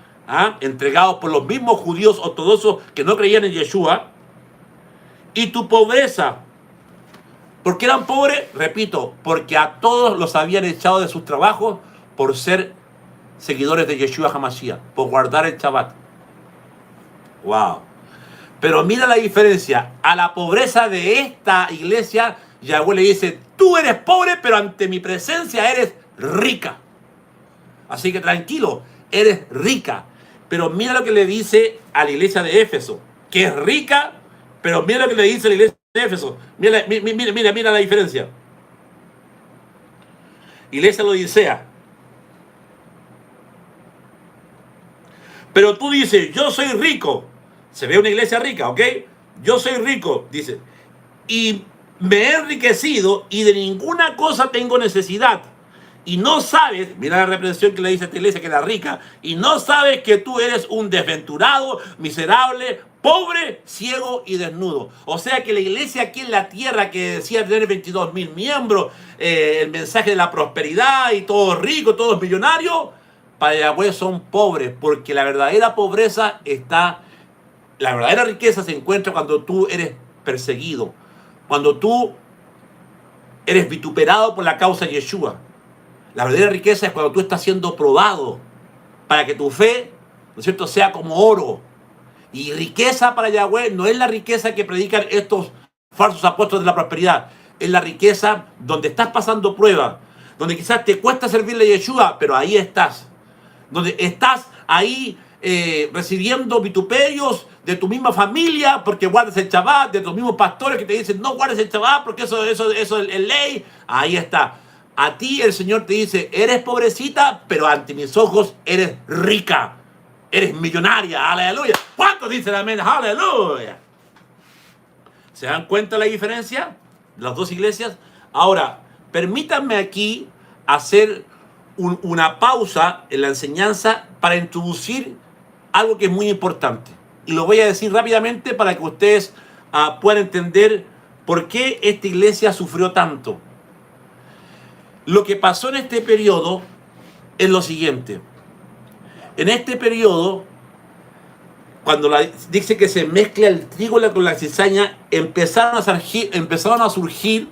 entregados por los mismos judíos ortodoxos que no creían en Yeshua. Y tu pobreza. ¿Por qué eran pobres? Repito, porque a todos los habían echado de sus trabajos por ser seguidores de Yeshua HaMashiach, por guardar el Shabbat. Wow. Pero mira la diferencia. A la pobreza de esta iglesia, Yahweh le dice: tú eres pobre, pero ante mi presencia eres rica. Así que tranquilo, eres rica. Pero mira lo que le dice a la iglesia de Éfeso, que es rica, pero mira lo que le dice a la iglesia de Éfeso. Mira la diferencia. Iglesia de la Odisea. Pero tú dices: yo soy rico. Se ve una iglesia rica, ¿ok? Yo soy rico, dice, y me he enriquecido y de ninguna cosa tengo necesidad. Y no sabes, mira la reprensión que le dice a esta iglesia que era rica, y no sabes que tú eres un desventurado, miserable, pobre, ciego y desnudo. O sea que la iglesia aquí en la tierra, que decía tener 22,000 miembros, el mensaje de la prosperidad y todos ricos, todos millonarios, para Yahweh son pobres, porque la verdadera pobreza la verdadera riqueza se encuentra cuando tú eres perseguido, cuando tú eres vituperado por la causa de Yeshua. La verdadera riqueza es cuando tú estás siendo probado para que tu fe, ¿no es cierto?, sea como oro. Y riqueza para Yahweh no es la riqueza que predican estos falsos apóstoles de la prosperidad. Es la riqueza donde estás pasando pruebas, donde quizás te cuesta servirle a Yeshua, pero ahí estás. Donde estás ahí recibiendo vituperios de tu misma familia porque guardas el Shabbat, de tus mismos pastores que te dicen no guardes el Shabbat porque eso es ley. Ahí está. A ti el Señor te dice, eres pobrecita, pero ante mis ojos eres rica. Eres millonaria. Aleluya. ¿Cuántos dicen amén? Aleluya. ¿Se dan cuenta la diferencia de las dos iglesias? Ahora, permítanme aquí hacer una pausa en la enseñanza para introducir algo que es muy importante. Y lo voy a decir rápidamente para que ustedes puedan entender por qué esta iglesia sufrió tanto. Lo que pasó en este periodo es lo siguiente. En este periodo, cuando dice que se mezcla el trigo con la cizaña, empezaron a surgir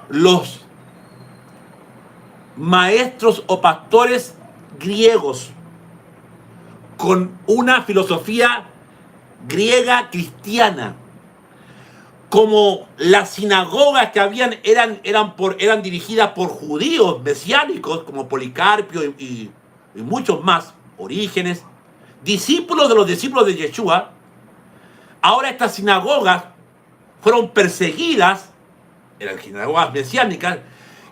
los maestros o pastores griegos con una filosofía griega cristiana. Como las sinagogas que habían eran dirigidas por judíos mesiánicos como Policarpio y muchos más, Orígenes, discípulos de los discípulos de Yeshua. Ahora estas sinagogas fueron perseguidas, eran sinagogas mesiánicas,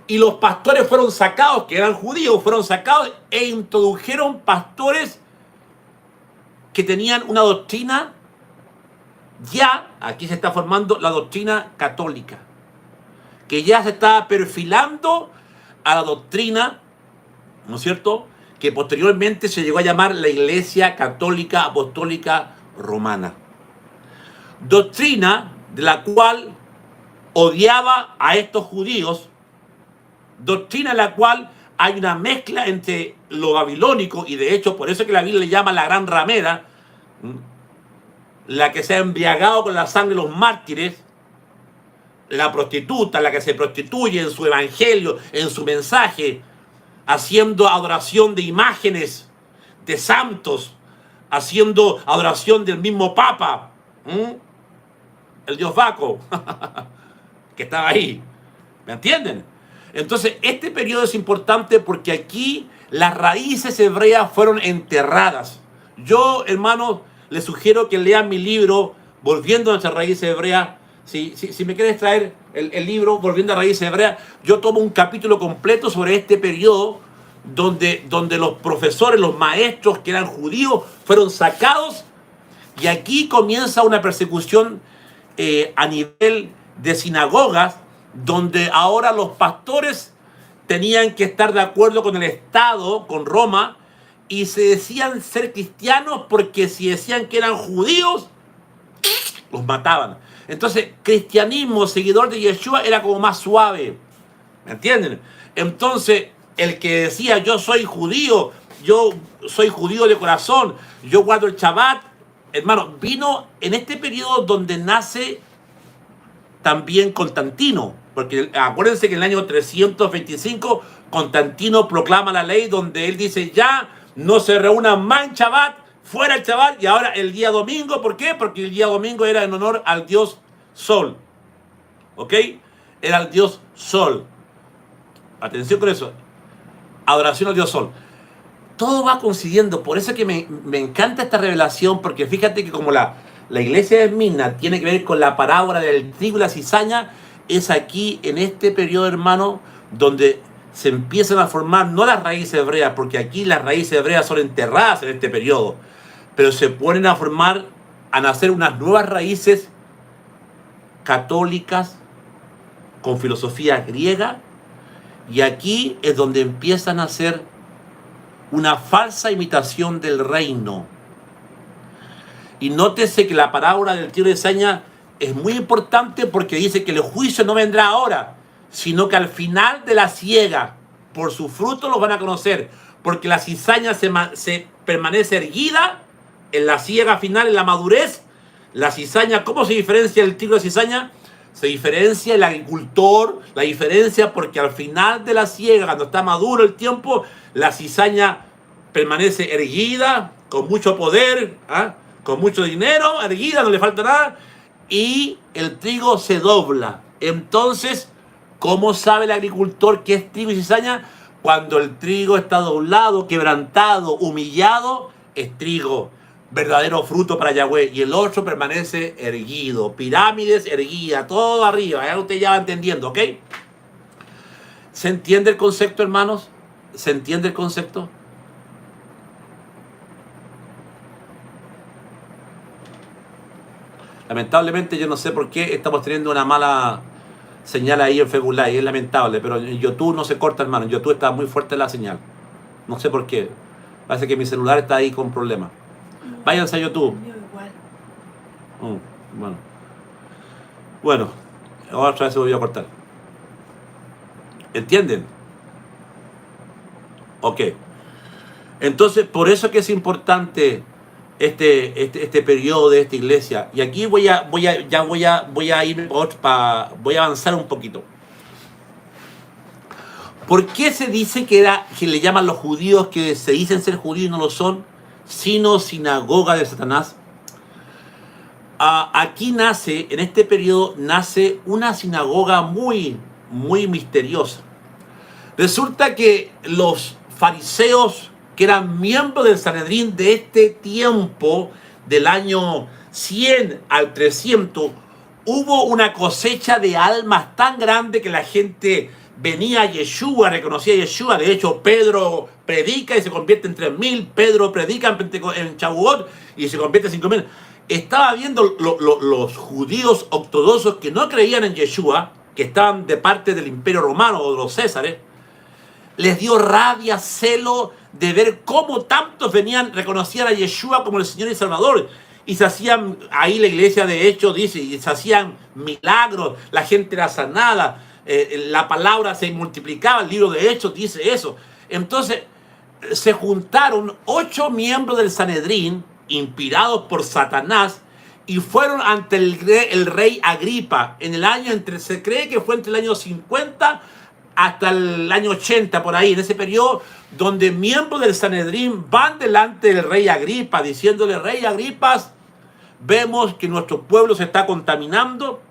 y los pastores fueron sacados, que eran judíos, fueron sacados e introdujeron pastores que tenían una doctrina. Ya aquí se está formando la doctrina católica, que ya se está perfilando a la doctrina, ¿no es cierto?, que posteriormente se llegó a llamar la Iglesia Católica Apostólica Romana. Doctrina de la cual odiaba a estos judíos, doctrina en la cual hay una mezcla entre lo babilónico, y de hecho por eso es que la Biblia le llama la gran ramera, la que se ha embriagado con la sangre de los mártires, la prostituta, la que se prostituye en su evangelio, en su mensaje, haciendo adoración de imágenes, de santos, haciendo adoración del mismo Papa, el dios Baco, que estaba ahí. ¿Me entienden? Entonces, este periodo es importante porque aquí las raíces hebreas fueron enterradas. Yo, hermanos, les sugiero que lean mi libro, Volviendo a nuestras raíces hebreas. Si me quieres traer el libro, Volviendo a raíces hebreas, yo tomo un capítulo completo sobre este periodo donde los profesores, los maestros que eran judíos, fueron sacados. Y aquí comienza una persecución a nivel de sinagogas, donde ahora los pastores tenían que estar de acuerdo con el Estado, con Roma, y se decían ser cristianos porque si decían que eran judíos, los mataban. Entonces, cristianismo, seguidor de Yeshua, era como más suave. ¿Me entienden? Entonces, el que decía yo soy judío de corazón, yo guardo el Shabbat, hermano, vino en este periodo donde nace también Constantino, porque acuérdense que en el año 325 Constantino proclama la ley donde él dice ya no se reúnan más en Shabbat, fuera el Shabbat, y ahora el día domingo. ¿Por qué? Porque el día domingo era en honor al dios Sol. ¿Ok? Era el dios Sol. Atención con eso. Adoración al dios Sol. Todo va coincidiendo. Por eso es que me encanta esta revelación, porque fíjate que como la iglesia de Esmirna tiene que ver con la parábola del trigo y la cizaña, es aquí, en este periodo, hermano, donde se empiezan a formar, no las raíces hebreas, porque aquí las raíces hebreas son enterradas en este periodo, pero se ponen a formar, a nacer unas nuevas raíces católicas con filosofía griega, y aquí es donde empiezan a hacer una falsa imitación del reino. Y nótese que la parábola del trigo y la cizaña es muy importante porque dice que el juicio no vendrá ahora, sino que al final de la siega, por su fruto los van a conocer, porque la cizaña se permanece erguida en la siega final, en la madurez. La cizaña, ¿cómo se diferencia el trigo de la cizaña? Se diferencia el agricultor, la diferencia porque al final de la siega, cuando está maduro el tiempo, la cizaña permanece erguida, con mucho poder, con mucho dinero, erguida, no le falta nada. y el trigo se dobla. Entonces, ¿cómo sabe el agricultor qué es trigo y cizaña? Cuando el trigo está doblado, quebrantado, humillado, es trigo, verdadero fruto para Yahweh. Y el otro permanece erguido, pirámides erguidas, todo arriba. Ya usted ya va entendiendo, ¿ok? ¿Se entiende el concepto, hermanos? ¿Se entiende el concepto? Lamentablemente yo no sé por qué estamos teniendo una mala señal ahí en Facebook Live, es lamentable, pero en YouTube no se corta, hermano. En YouTube está muy fuerte la señal. No sé por qué. Parece que mi celular está ahí con problemas. Váyanse a YouTube. Bueno. Bueno, otra vez se volvió a cortar. ¿Entienden? Ok. Entonces, por eso que es importante este periodo de esta iglesia. Y aquí voy a avanzar un poquito. ¿Por qué se dice que le llaman los judíos que se dicen ser judíos y no lo son, sino sinagoga de Satanás? Aquí nace, en este periodo, nace una sinagoga muy, muy misteriosa. Resulta que los fariseos, que eran miembros del Sanedrín de este tiempo, del año 100 al 300, hubo una cosecha de almas tan grande que la gente venía a Yeshua, reconocía a Yeshua. De hecho, Pedro predica y se convierte en 3.000, Pedro predica en Shavuot y se convierte en 5.000. Estaba viendo los judíos ortodoxos que no creían en Yeshua, que estaban de parte del Imperio Romano o de los Césares. Les dio rabia, celo de ver cómo tantos reconocían a Yeshua como el Señor y Salvador. Y se hacían, ahí la iglesia de hecho dice, y se hacían milagros, la gente era sanada, la palabra se multiplicaba, el libro de Hechos dice eso. Entonces se juntaron 8 miembros del Sanedrín, inspirados por Satanás, y fueron ante el rey Agripa, en el año se cree que fue entre el año 50 hasta el año 80, por ahí, en ese periodo, donde miembros del Sanedrín van delante del rey Agripa, diciéndole: Rey Agripa, vemos que nuestro pueblo se está contaminando,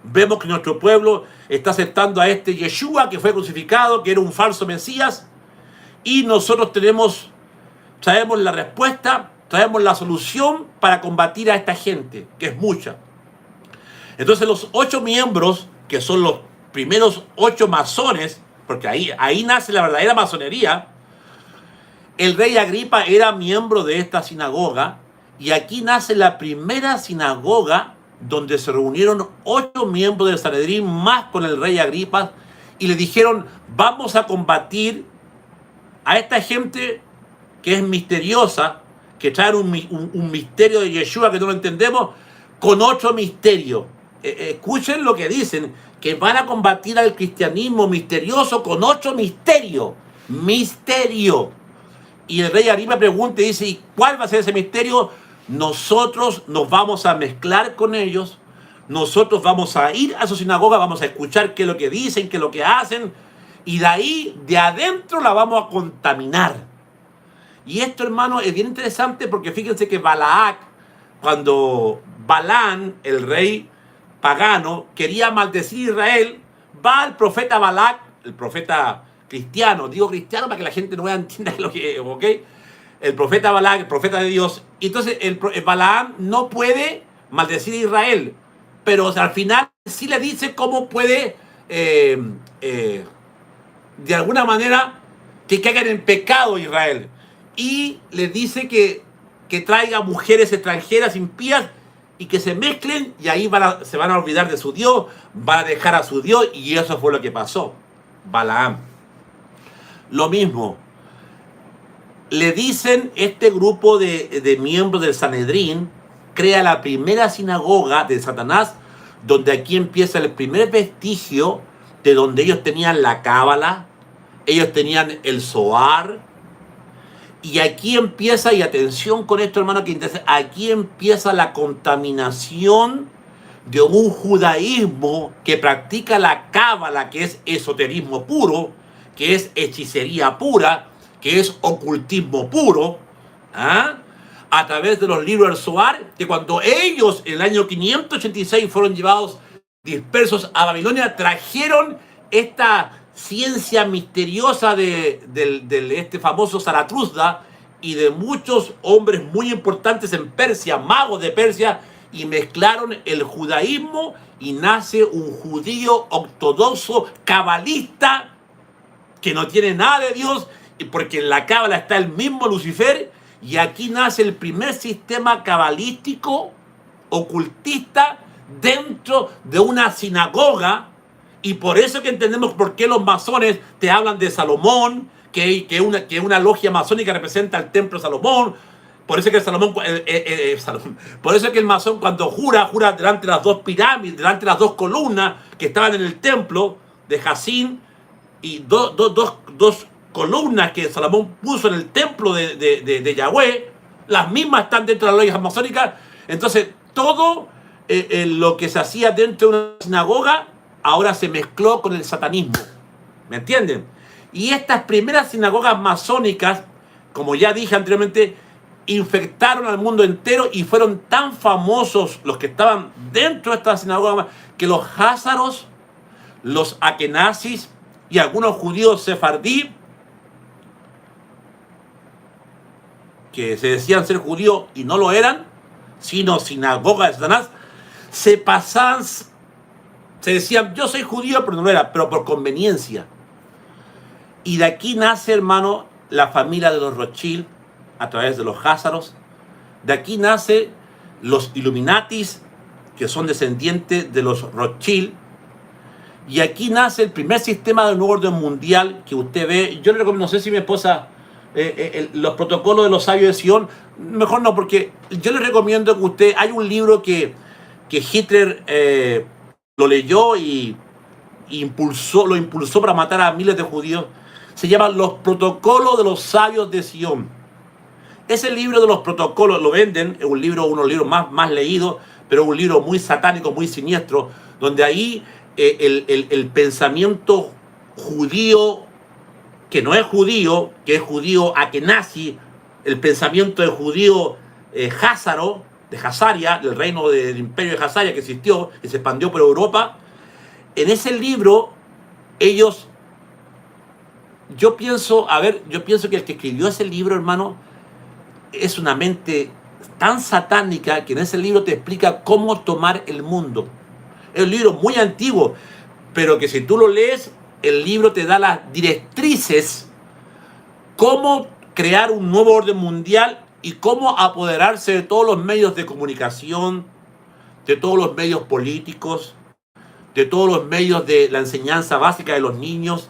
vemos que nuestro pueblo está aceptando a este Yeshua que fue crucificado, que era un falso Mesías, y nosotros traemos la respuesta, traemos la solución para combatir a esta gente, que es mucha. Entonces los 8 miembros, que son los primeros 8 masones, porque ahí nace la verdadera masonería. El rey Agripa era miembro de esta sinagoga, y aquí nace la primera sinagoga donde se reunieron 8 miembros del Sanedrín más con el rey Agripa, y le dijeron: vamos a combatir a esta gente que es misteriosa, que trae un misterio de Yeshua que no lo entendemos, con otro misterio. Escuchen lo que dicen, que van a combatir al cristianismo misterioso con otro misterio. Misterio. Y el rey Agripa pregunta y dice: ¿y cuál va a ser ese misterio? Nosotros nos vamos a mezclar con ellos, nosotros vamos a ir a su sinagoga, vamos a escuchar qué es lo que dicen, qué es lo que hacen, y de ahí, de adentro, la vamos a contaminar. Y esto, hermano, es bien interesante, porque fíjense que Balac, cuando Balán, el rey pagano, quería maldecir a Israel, va al profeta Balac, el profeta cristiano, digo cristiano para que la gente no entienda lo que es, ¿ok? El profeta Balac, el profeta de Dios. Y entonces el Balaam no puede maldecir a Israel, pero al final sí le dice cómo puede, de alguna manera, que caigan en pecado Israel. Y le dice que traiga mujeres extranjeras impías y que se mezclen, y ahí se van a olvidar de su Dios, van a dejar a su Dios, y eso fue lo que pasó. Balaam. Lo mismo. Le dicen, este grupo de miembros del Sanedrín crea la primera sinagoga de Satanás, donde aquí empieza el primer vestigio de donde ellos tenían la cábala, ellos tenían el Zohar, y aquí empieza, y atención con esto, hermano, que interesa, aquí empieza la contaminación de un judaísmo que practica la cábala, que es esoterismo puro, que es hechicería pura, que es ocultismo puro, a través de los libros del Zohar, que cuando ellos en el año 586 fueron llevados dispersos a Babilonia, trajeron esta ciencia misteriosa de este famoso Zaratustra y de muchos hombres muy importantes en Persia, magos de Persia, y mezclaron el judaísmo y nace un judío ortodoxo cabalista que no tiene nada de Dios, porque en la cábala está el mismo Lucifer, y aquí nace el primer sistema cabalístico ocultista dentro de una sinagoga. Y por eso que entendemos por qué los masones te hablan de Salomón, que una logia masónica representa el templo de Salomón. Por eso que por eso que el masón cuando jura delante de las dos pirámides, delante de las dos columnas que estaban en el templo de Jacín, y dos columnas que Salomón puso en el templo de Yahweh, las mismas están dentro de las logias masónicas. Entonces todo lo que se hacía dentro de una sinagoga ahora se mezcló con el satanismo. ¿Me entienden? Y estas primeras sinagogas masónicas, como ya dije anteriormente, infectaron al mundo entero y fueron tan famosos los que estaban dentro de estas sinagogas que los házaros, los akenazis y algunos judíos sefardí, que se decían ser judíos y no lo eran, sino sinagoga de Satanás, se pasaban, se decían, yo soy judío, pero no lo era, pero por conveniencia. Y de aquí nace, hermano, la familia de los Rothschild, a través de los házaros. De aquí nace los Illuminatis, que son descendientes de los Rothschild. Y aquí nace el primer sistema del nuevo orden mundial que usted ve. Yo le recomiendo, no sé si mi esposa, los protocolos de los sabios de Sion, mejor no, porque yo le recomiendo que usted, hay un libro que Hitler lo leyó y lo impulsó para matar a miles de judíos. Se llama Los protocolos de los sabios de Sion. Ese libro de los protocolos lo venden, es un libro, uno de los libros más leídos, pero es un libro muy satánico, muy siniestro, donde ahí el pensamiento judío, que no es judío, que es judío akenazi, el pensamiento de judío házaro, de Hazaria, del reino del imperio de Hazaria que existió y se expandió por Europa. En ese libro, ellos, yo pienso que el que escribió ese libro, hermano, es una mente tan satánica que en ese libro te explica cómo tomar el mundo. Es un libro muy antiguo, pero que si tú lo lees, el libro te da las directrices, cómo crear un nuevo orden mundial y cómo apoderarse de todos los medios de comunicación, de todos los medios políticos, de todos los medios de la enseñanza básica de los niños,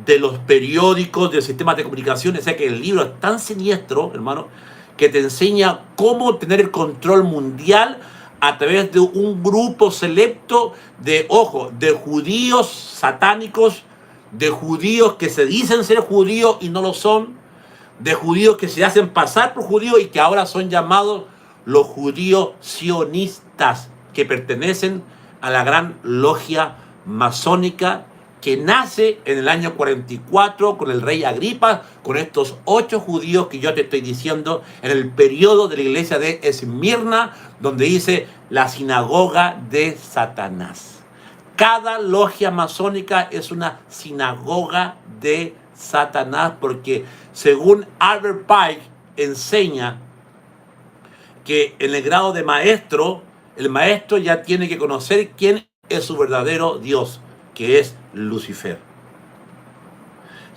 de los periódicos, de sistemas de comunicación. O sea que el libro es tan siniestro, hermano, que te enseña cómo tener el control mundial a través de un grupo selecto de judíos satánicos, de judíos que se dicen ser judíos y no lo son, de judíos que se hacen pasar por judíos y que ahora son llamados los judíos sionistas, que pertenecen a la gran logia masónica que nace en el año 44 con el rey Agripa, con estos 8 judíos que yo te estoy diciendo, en el periodo de la iglesia de Esmirna, donde dice la sinagoga de Satanás. Cada logia masónica es una sinagoga de Satanás, porque según Albert Pike enseña que en el grado de maestro, el maestro ya tiene que conocer quién es su verdadero Dios, que es Lucifer,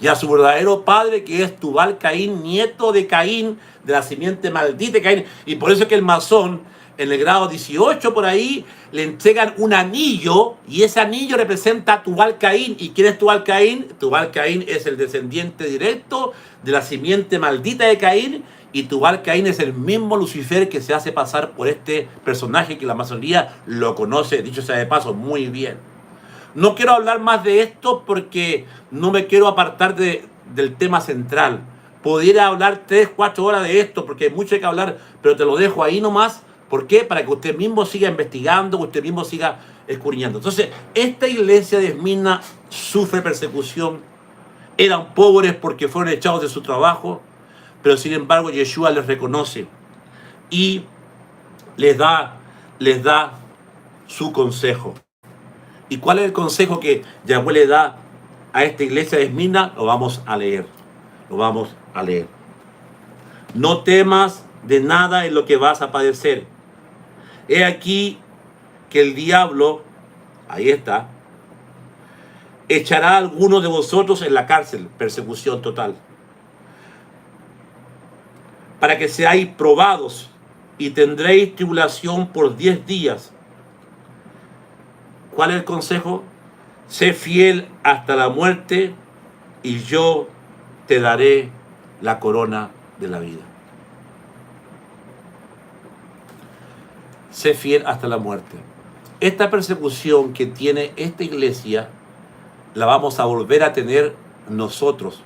y a su verdadero padre, que es Tubal Caín, nieto de Caín, de la simiente maldita de Caín. Y por eso es que el masón, en el grado 18 por ahí, le entregan un anillo, y ese anillo representa a Tubal Caín. ¿Y quién es Tubal Caín? Tubal Caín es el descendiente directo de la simiente maldita de Caín, y Tubal Caín es el mismo Lucifer que se hace pasar por este personaje que la masonería lo conoce, dicho sea de paso, muy bien. No quiero hablar más de esto porque no me quiero apartar del tema central. Pudiera hablar 3, 4 horas de esto porque hay mucho que hablar, pero te lo dejo ahí nomás. ¿Por qué? Para que usted mismo siga investigando, que usted mismo siga escudriñando. Entonces, esta iglesia de Esmirna sufre persecución. Eran pobres porque fueron echados de su trabajo, pero sin embargo Yeshua les reconoce y les da su consejo. ¿Y cuál es el consejo que Yahweh le da a esta iglesia de Esmirna? Lo vamos a leer. Lo vamos a leer. No temas de nada en lo que vas a padecer. He aquí que el diablo, ahí está, echará a algunos de vosotros en la cárcel, persecución total, para que seáis probados y tendréis tribulación por 10 días. ¿Cuál es el consejo? Sé fiel hasta la muerte y yo te daré la corona de la vida. Sé fiel hasta la muerte. Esta persecución que tiene esta iglesia la vamos a volver a tener nosotros.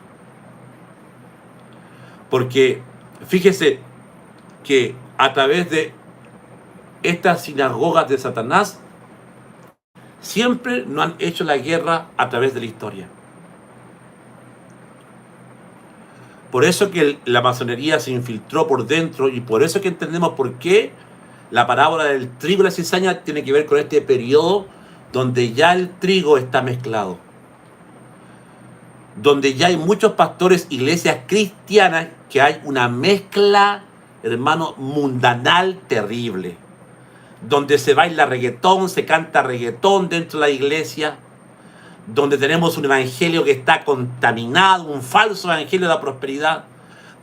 Porque fíjese que a través de estas sinagogas de Satanás siempre nos han hecho la guerra a través de la historia. Por eso que la masonería se infiltró por dentro y por eso que entendemos por qué la parábola del trigo y la cizaña tiene que ver con este periodo donde ya el trigo está mezclado. Donde ya hay muchos pastores, iglesias cristianas, que hay una mezcla, hermano, mundanal terrible. Donde se baila reggaetón, se canta reggaetón dentro de la iglesia. Donde tenemos un evangelio que está contaminado, un falso evangelio de la prosperidad.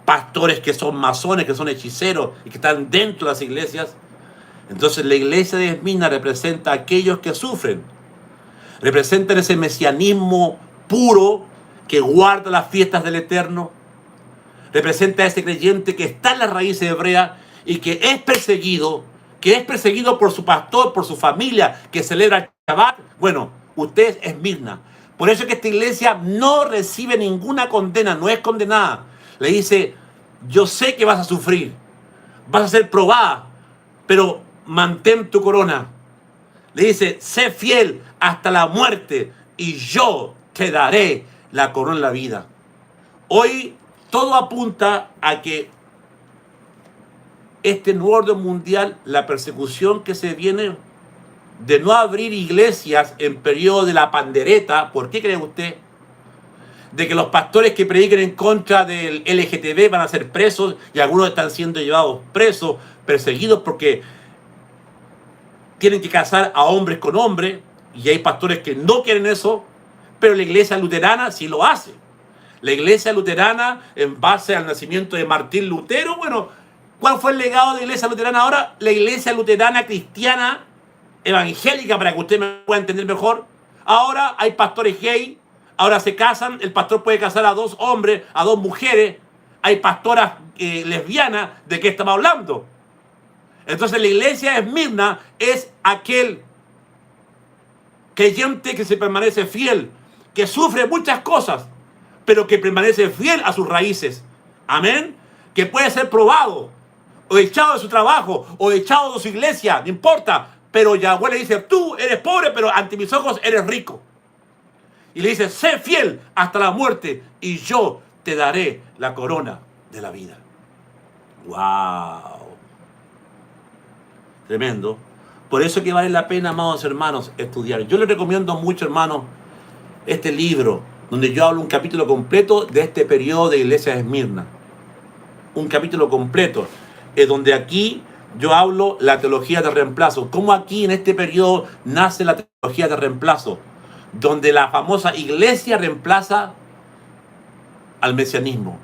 Pastores que son masones, que son hechiceros y que están dentro de las iglesias. Entonces la iglesia de Esmirna representa a aquellos que sufren. Representan ese mesianismo puro que guarda las fiestas del Eterno. Representa a ese creyente que está en las raíces hebreas y que es perseguido por su pastor, por su familia, que celebra el Shabbat. Bueno, usted es Esmirna. Por eso es que esta iglesia no recibe ninguna condena, no es condenada. Le dice, yo sé que vas a sufrir, vas a ser probada, pero mantén tu corona. Le dice, sé fiel hasta la muerte y yo te daré la corona de la vida. Hoy todo apunta a que este nuevo orden mundial, la persecución que se viene de no abrir iglesias en periodo de la pandereta, ¿por qué cree usted? De que los pastores que prediquen en contra del LGTB van a ser presos y algunos están siendo llevados presos, perseguidos porque tienen que casar a hombres con hombres y hay pastores que no quieren eso, pero la iglesia luterana sí lo hace. La iglesia luterana, en base al nacimiento de Martín Lutero, bueno, ¿cuál fue el legado de la iglesia luterana ahora? La iglesia luterana cristiana evangélica, para que usted me pueda entender mejor. Ahora hay pastores gay, ahora se casan, el pastor puede casar a 2 hombres, a 2 mujeres, hay pastoras lesbianas. ¿De qué estamos hablando? Entonces la iglesia de Esmirna es aquel creyente que se permanece fiel, que sufre muchas cosas, pero que permanece fiel a sus raíces. Amén. Que puede ser probado, o echado de su trabajo, o echado de su iglesia, no importa. Pero Yahweh le dice, tú eres pobre, pero ante mis ojos eres rico. Y le dice, sé fiel hasta la muerte, y yo te daré la corona de la vida. ¡Wow! Tremendo. Por eso que vale la pena, amados hermanos, estudiar. Yo les recomiendo mucho, hermanos, este libro, donde yo hablo un capítulo completo de este periodo de iglesia de Esmirna. Un capítulo completo, donde aquí yo hablo la teología de reemplazo. Cómo aquí en este periodo nace la teología de reemplazo, donde la famosa iglesia reemplaza al mesianismo,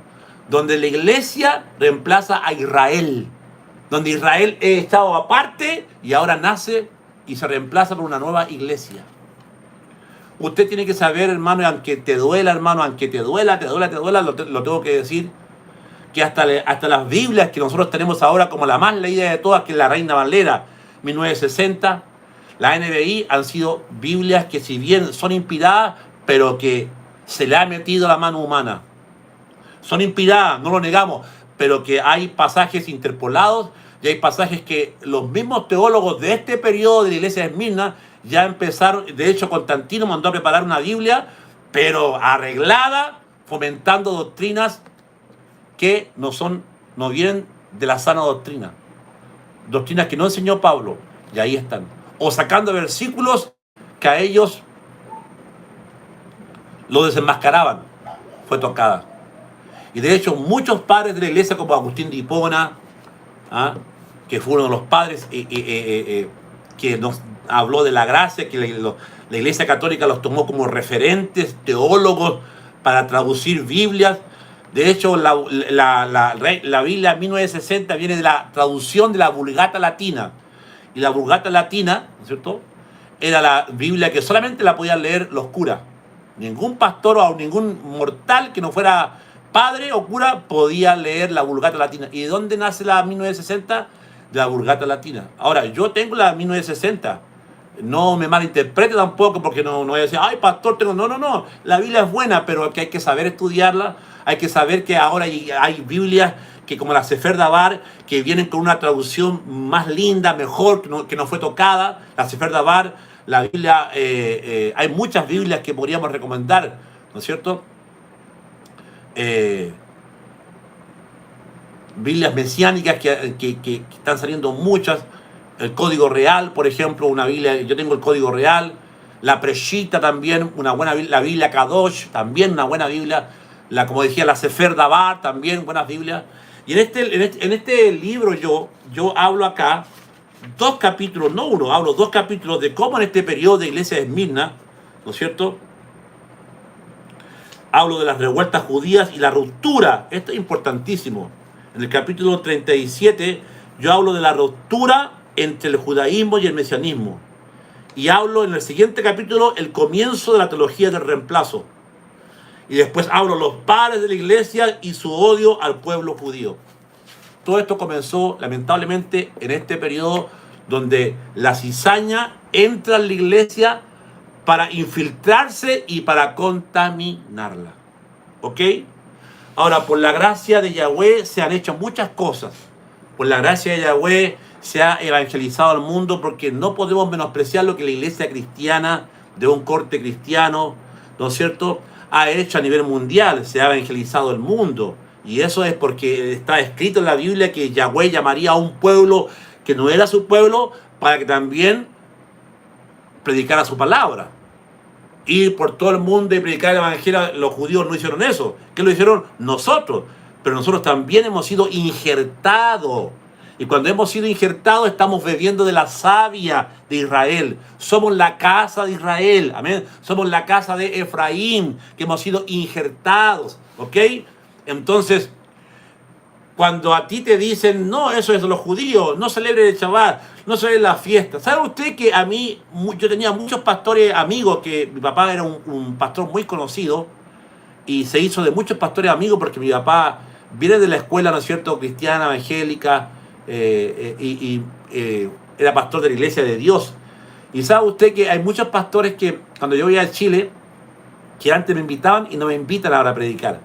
donde la iglesia reemplaza a Israel, donde Israel es estado aparte y ahora nace y se reemplaza por una nueva iglesia. Usted tiene que saber, hermano, aunque te duela, hermano, aunque te duela, lo tengo que decir, que hasta las Biblias que nosotros tenemos ahora como la más leída de todas, que es la Reina Valera 1960, la NBI, han sido Biblias que si bien son inspiradas, pero que se le ha metido la mano humana. Son inspiradas, no lo negamos, pero que hay pasajes interpolados y hay pasajes que los mismos teólogos de este periodo de la iglesia de Esmirna ya empezaron. De hecho, Constantino mandó a preparar una Biblia, pero arreglada, fomentando doctrinas que no vienen de la sana doctrina. doctrinas que no enseñó Pablo, y ahí están. O sacando versículos que a ellos lo desenmascaraban, fue tocada. Y de hecho, muchos padres de la iglesia, como Agustín de Hipona, ¿ah?, que fue uno de los padres que nos habló de la gracia, que la iglesia católica los tomó como referentes, teólogos, para traducir Biblias. De hecho, la Biblia 1960 viene de la traducción de la Vulgata Latina. Y la Vulgata Latina, ¿no es cierto?, era la Biblia que solamente la podían leer los curas. Ningún pastor o ningún mortal que no fuera padre o cura podía leer la Vulgata Latina. ¿Y de dónde nace la 1960? De la Vulgata Latina. Ahora, yo tengo la 1960. No me malinterprete tampoco, porque no voy a decir, ay, pastor, tengo... No. La Biblia es buena, pero que hay que saber estudiarla. Hay que saber que ahora hay Biblias que, como la Sefer Dabar, que vienen con una traducción más linda, mejor, que no fue tocada. La Sefer Dabar, la Biblia, hay muchas Biblias que podríamos recomendar, ¿no es cierto? Biblias mesiánicas que están saliendo muchas. El Código Real, por ejemplo, una Biblia, yo tengo el Código Real. La Preshita también, una buena Biblia. La Biblia Kadosh, también una buena Biblia. Como decía, la Sefer Dabar, también buenas Biblias. Y en este libro yo hablo acá 2 capítulos, no uno, hablo 2 capítulos de cómo en este periodo de iglesia de Esmirna, ¿no es cierto?, hablo de las revueltas judías y la ruptura. Esto es importantísimo. En el capítulo 37 yo hablo de la ruptura entre el judaísmo y el mesianismo. Y hablo en el siguiente capítulo el comienzo de la teología del reemplazo. Y después hablo de los padres de la iglesia y su odio al pueblo judío. Todo esto comenzó lamentablemente en este periodo donde la cizaña entra en la iglesia para infiltrarse y para contaminarla. ¿Ok? Ahora, por la gracia de Yahweh se han hecho muchas cosas. Por la gracia de Yahweh se ha evangelizado al mundo, porque no podemos menospreciar lo que la iglesia cristiana, de un corte cristiano, ¿no es cierto?, ha hecho a nivel mundial. Se ha evangelizado el mundo. Y eso es porque está escrito en la Biblia que Yahweh llamaría a un pueblo que no era su pueblo para que también predicara su palabra. Ir por todo el mundo y predicar el evangelio. Los judíos no hicieron eso. ¿Qué lo hicieron? Nosotros. Pero nosotros también hemos sido injertados. Y cuando hemos sido injertados, estamos bebiendo de la savia de Israel. Somos la casa de Israel. Amén. Somos la casa de Efraín, que hemos sido injertados. ¿Ok? Entonces, cuando a ti te dicen, no, eso es de los judíos, no celebre el Shabbat, no celebre la fiesta. ¿Sabe usted que a mí, yo tenía muchos pastores amigos, que mi papá era un pastor muy conocido, y se hizo de muchos pastores amigos porque mi papá viene de la escuela, ¿no es cierto?, cristiana, evangélica, era pastor de la Iglesia de Dios. Y sabe usted que hay muchos pastores que, cuando yo voy a Chile, que antes me invitaban y no me invitan ahora a predicar.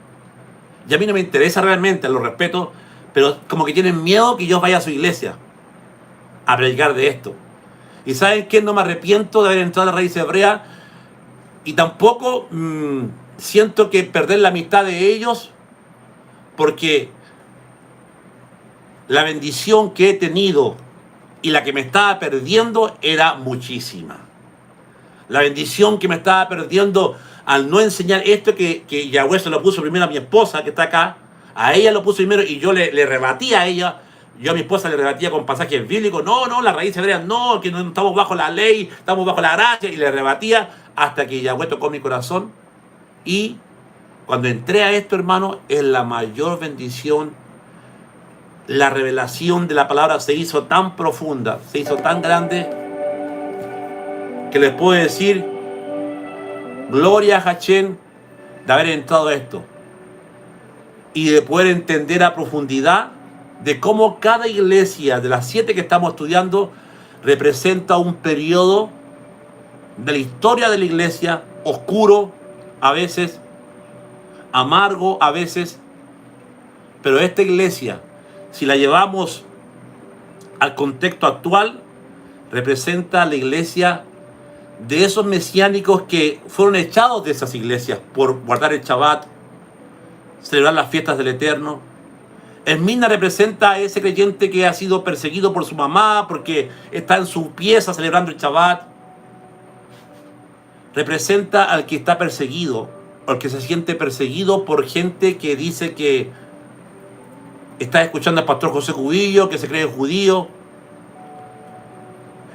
Y a mí no me interesa realmente, lo respeto, pero como que tienen miedo que yo vaya a su iglesia a predicar de esto. ¿Y saben qué? No me arrepiento de haber entrado a la raíz hebrea, y tampoco siento que perder la amistad de ellos, porque la bendición que he tenido y la que me estaba perdiendo era muchísima. La bendición que me estaba perdiendo al no enseñar esto, que Yahweh se lo puso primero a mi esposa, que está acá. A ella lo puso primero y yo le rebatía a ella. Yo a mi esposa le rebatía con pasajes bíblicos. No, la raíz hebrea, no, que no estamos bajo la ley, estamos bajo la gracia. Y le rebatía hasta que Yahweh tocó mi corazón. Y cuando entré a esto, hermano, es la mayor bendición. La revelación de la palabra se hizo tan profunda, se hizo tan grande, que les puedo decir, gloria a Hashem de haber entrado a esto y de poder entender a profundidad de cómo cada iglesia de las 7 que estamos estudiando representa un periodo de la historia de la iglesia, oscuro a veces, amargo a veces, pero esta iglesia, si la llevamos al contexto actual, representa a la iglesia de esos mesiánicos que fueron echados de esas iglesias por guardar el Shabbat, celebrar las fiestas del Eterno, Esmirna representa a ese creyente que ha sido perseguido por su mamá porque está en su pieza celebrando el Shabbat. Representa al que está perseguido, al que se siente perseguido por gente que dice que está escuchando al pastor José Cubillo, que se cree judío.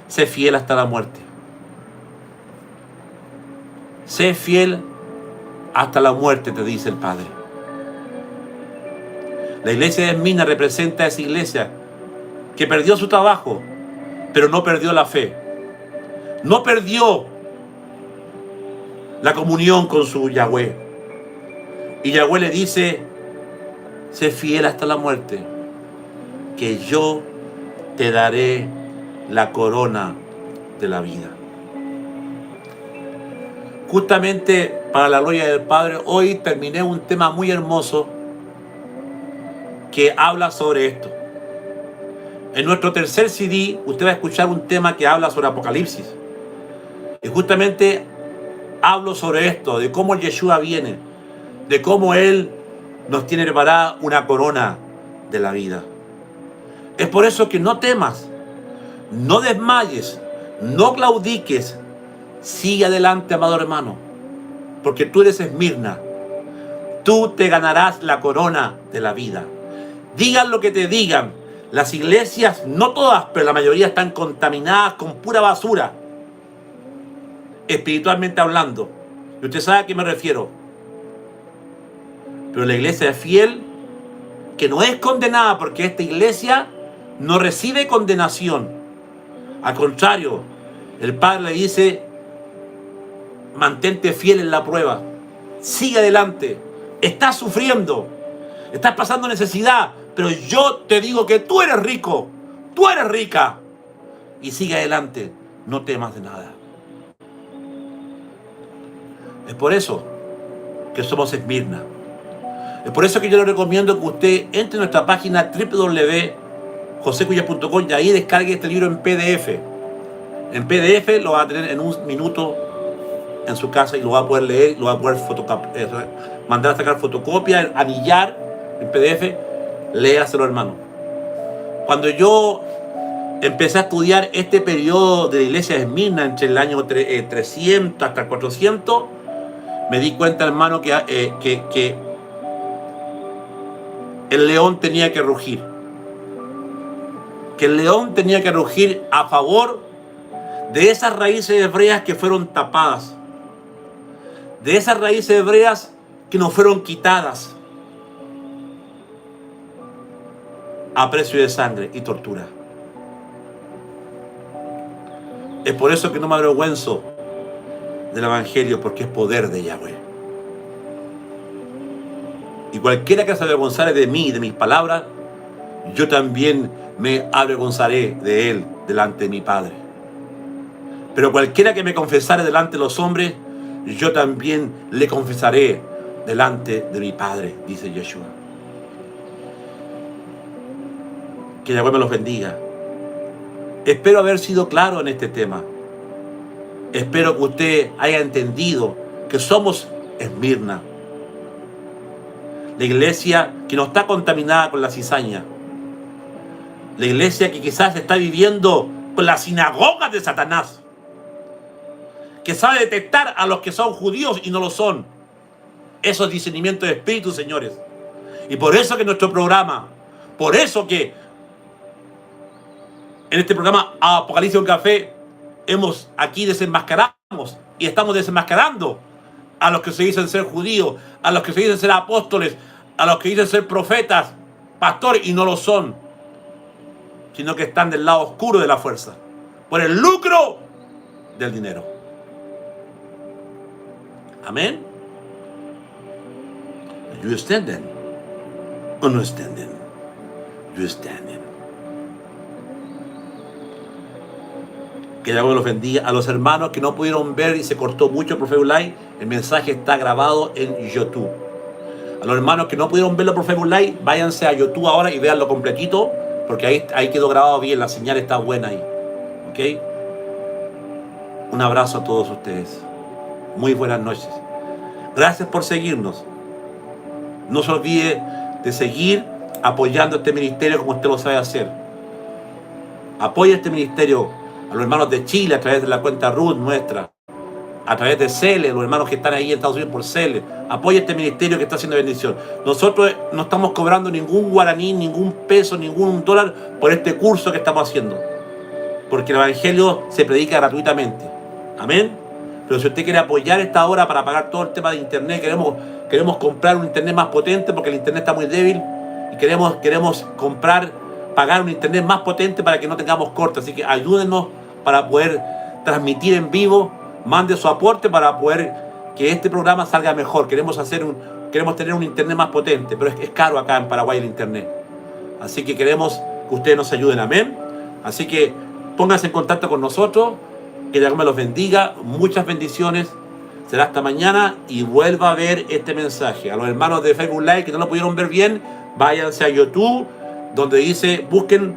Sé fiel hasta la muerte. Sé fiel hasta la muerte, te dice el Padre. La iglesia de Esmirna representa a esa iglesia que perdió su trabajo, pero no perdió la fe. No perdió la comunión con su Yahweh. Y Yahweh le dice, sé fiel hasta la muerte, que yo te daré la corona de la vida. Justamente para la gloria del Padre, hoy terminé un tema muy hermoso que habla sobre esto. En nuestro tercer CD, usted va a escuchar un tema que habla sobre Apocalipsis. Y justamente hablo sobre esto, de cómo el Yeshua viene, de cómo Él nos tiene preparada una corona de la vida. Es por eso que no temas, no desmayes, no claudiques. Sigue adelante, amado hermano, porque tú eres Esmirna. Tú te ganarás la corona de la vida. Digan lo que te digan. Las iglesias, no todas, pero la mayoría están contaminadas con pura basura, espiritualmente hablando. Y usted sabe a qué me refiero. Pero la iglesia es fiel, que no es condenada, porque esta iglesia no recibe condenación. Al contrario, el Padre le dice, mantente fiel en la prueba. Sigue adelante. Estás sufriendo. Estás pasando necesidad. Pero yo te digo que tú eres rico. Tú eres rica. Y sigue adelante. No temas de nada. Es por eso que somos Esmirna. Es por eso que yo le recomiendo que usted entre en nuestra página www.josecuyas.com y ahí descargue este libro en PDF. En PDF lo va a tener en un minuto en su casa y lo va a poder leer, lo va a poder mandar a sacar fotocopia, anillar en PDF. Léaselo, hermano. Cuando yo empecé a estudiar este periodo de la iglesia de Esmirna entre el año 300 hasta el 400, me di cuenta, hermano, que el león tenía que rugir. Que el león tenía que rugir a favor de esas raíces hebreas que fueron tapadas. De esas raíces hebreas que nos fueron quitadas a precio de sangre y tortura. Es por eso que no me avergüenzo del Evangelio, porque es poder de Yahweh. Y cualquiera que se avergonzare de mí, de mis palabras, yo también me avergonzaré de él delante de mi Padre. Pero cualquiera que me confesare delante de los hombres, yo también le confesaré delante de mi Padre, dice Yeshua. Que Yahweh me los bendiga. Espero haber sido claro en este tema. Espero que usted haya entendido que somos Esmirna. La iglesia que no está contaminada con la cizaña. La iglesia que quizás está viviendo con las sinagogas de Satanás. Que sabe detectar a los que son judíos y no lo son. Eso es discernimiento de espíritu, señores. Y por eso que nuestro programa, por eso que en este programa Apocalipsis en Café, aquí desenmascaramos y estamos desenmascarando a los que se dicen ser judíos, a los que se dicen ser apóstoles, a los que dicen ser profetas, pastores y no lo son, sino que están del lado oscuro de la fuerza, por el lucro del dinero. Amén. You standing or no standing? You standing. Que Yahweh los bendiga. A los hermanos que no pudieron ver y se cortó mucho el Prophet Live, el mensaje está grabado en YouTube. A los hermanos que no pudieron verlo por Facebook Live, váyanse a YouTube ahora y véanlo completito, porque ahí quedó grabado bien, la señal está buena ahí. ¿Ok? Un abrazo a todos ustedes. Muy buenas noches. Gracias por seguirnos. No se olvide de seguir apoyando este ministerio como usted lo sabe hacer. Apoya este ministerio a los hermanos de Chile a través de la cuenta Ruth nuestra, a través de Cele, los hermanos que están ahí en Estados Unidos por Cele. Apoya este ministerio que está haciendo bendición. Nosotros no estamos cobrando ningún guaraní, ningún peso, ningún dólar por este curso que estamos haciendo, porque el evangelio se predica gratuitamente. Amén. Pero si usted quiere apoyar esta hora para pagar todo el tema de internet, queremos comprar un internet más potente porque el internet está muy débil, y queremos pagar un internet más potente para que no tengamos cortes. Así que ayúdenos para poder transmitir en vivo. Mande su aporte para poder que este programa salga mejor. Queremos tener un internet más potente, pero es caro acá en Paraguay el internet. Así que queremos que ustedes nos ayuden. Amén. Así que pónganse en contacto con nosotros. Que Dios me los bendiga. Muchas bendiciones. Será hasta mañana y vuelva a ver este mensaje. A los hermanos de Facebook Live que no lo pudieron ver bien, váyanse a YouTube, donde dice, busquen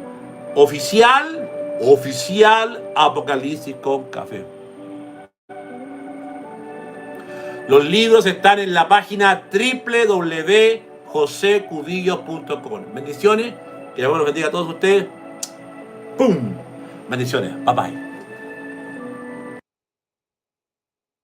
oficial Apocalipsis con Café. Los libros están en la página www.josecubillos.com. Bendiciones. Que Dios los bendiga a todos ustedes. ¡Pum! Bendiciones. Bye bye.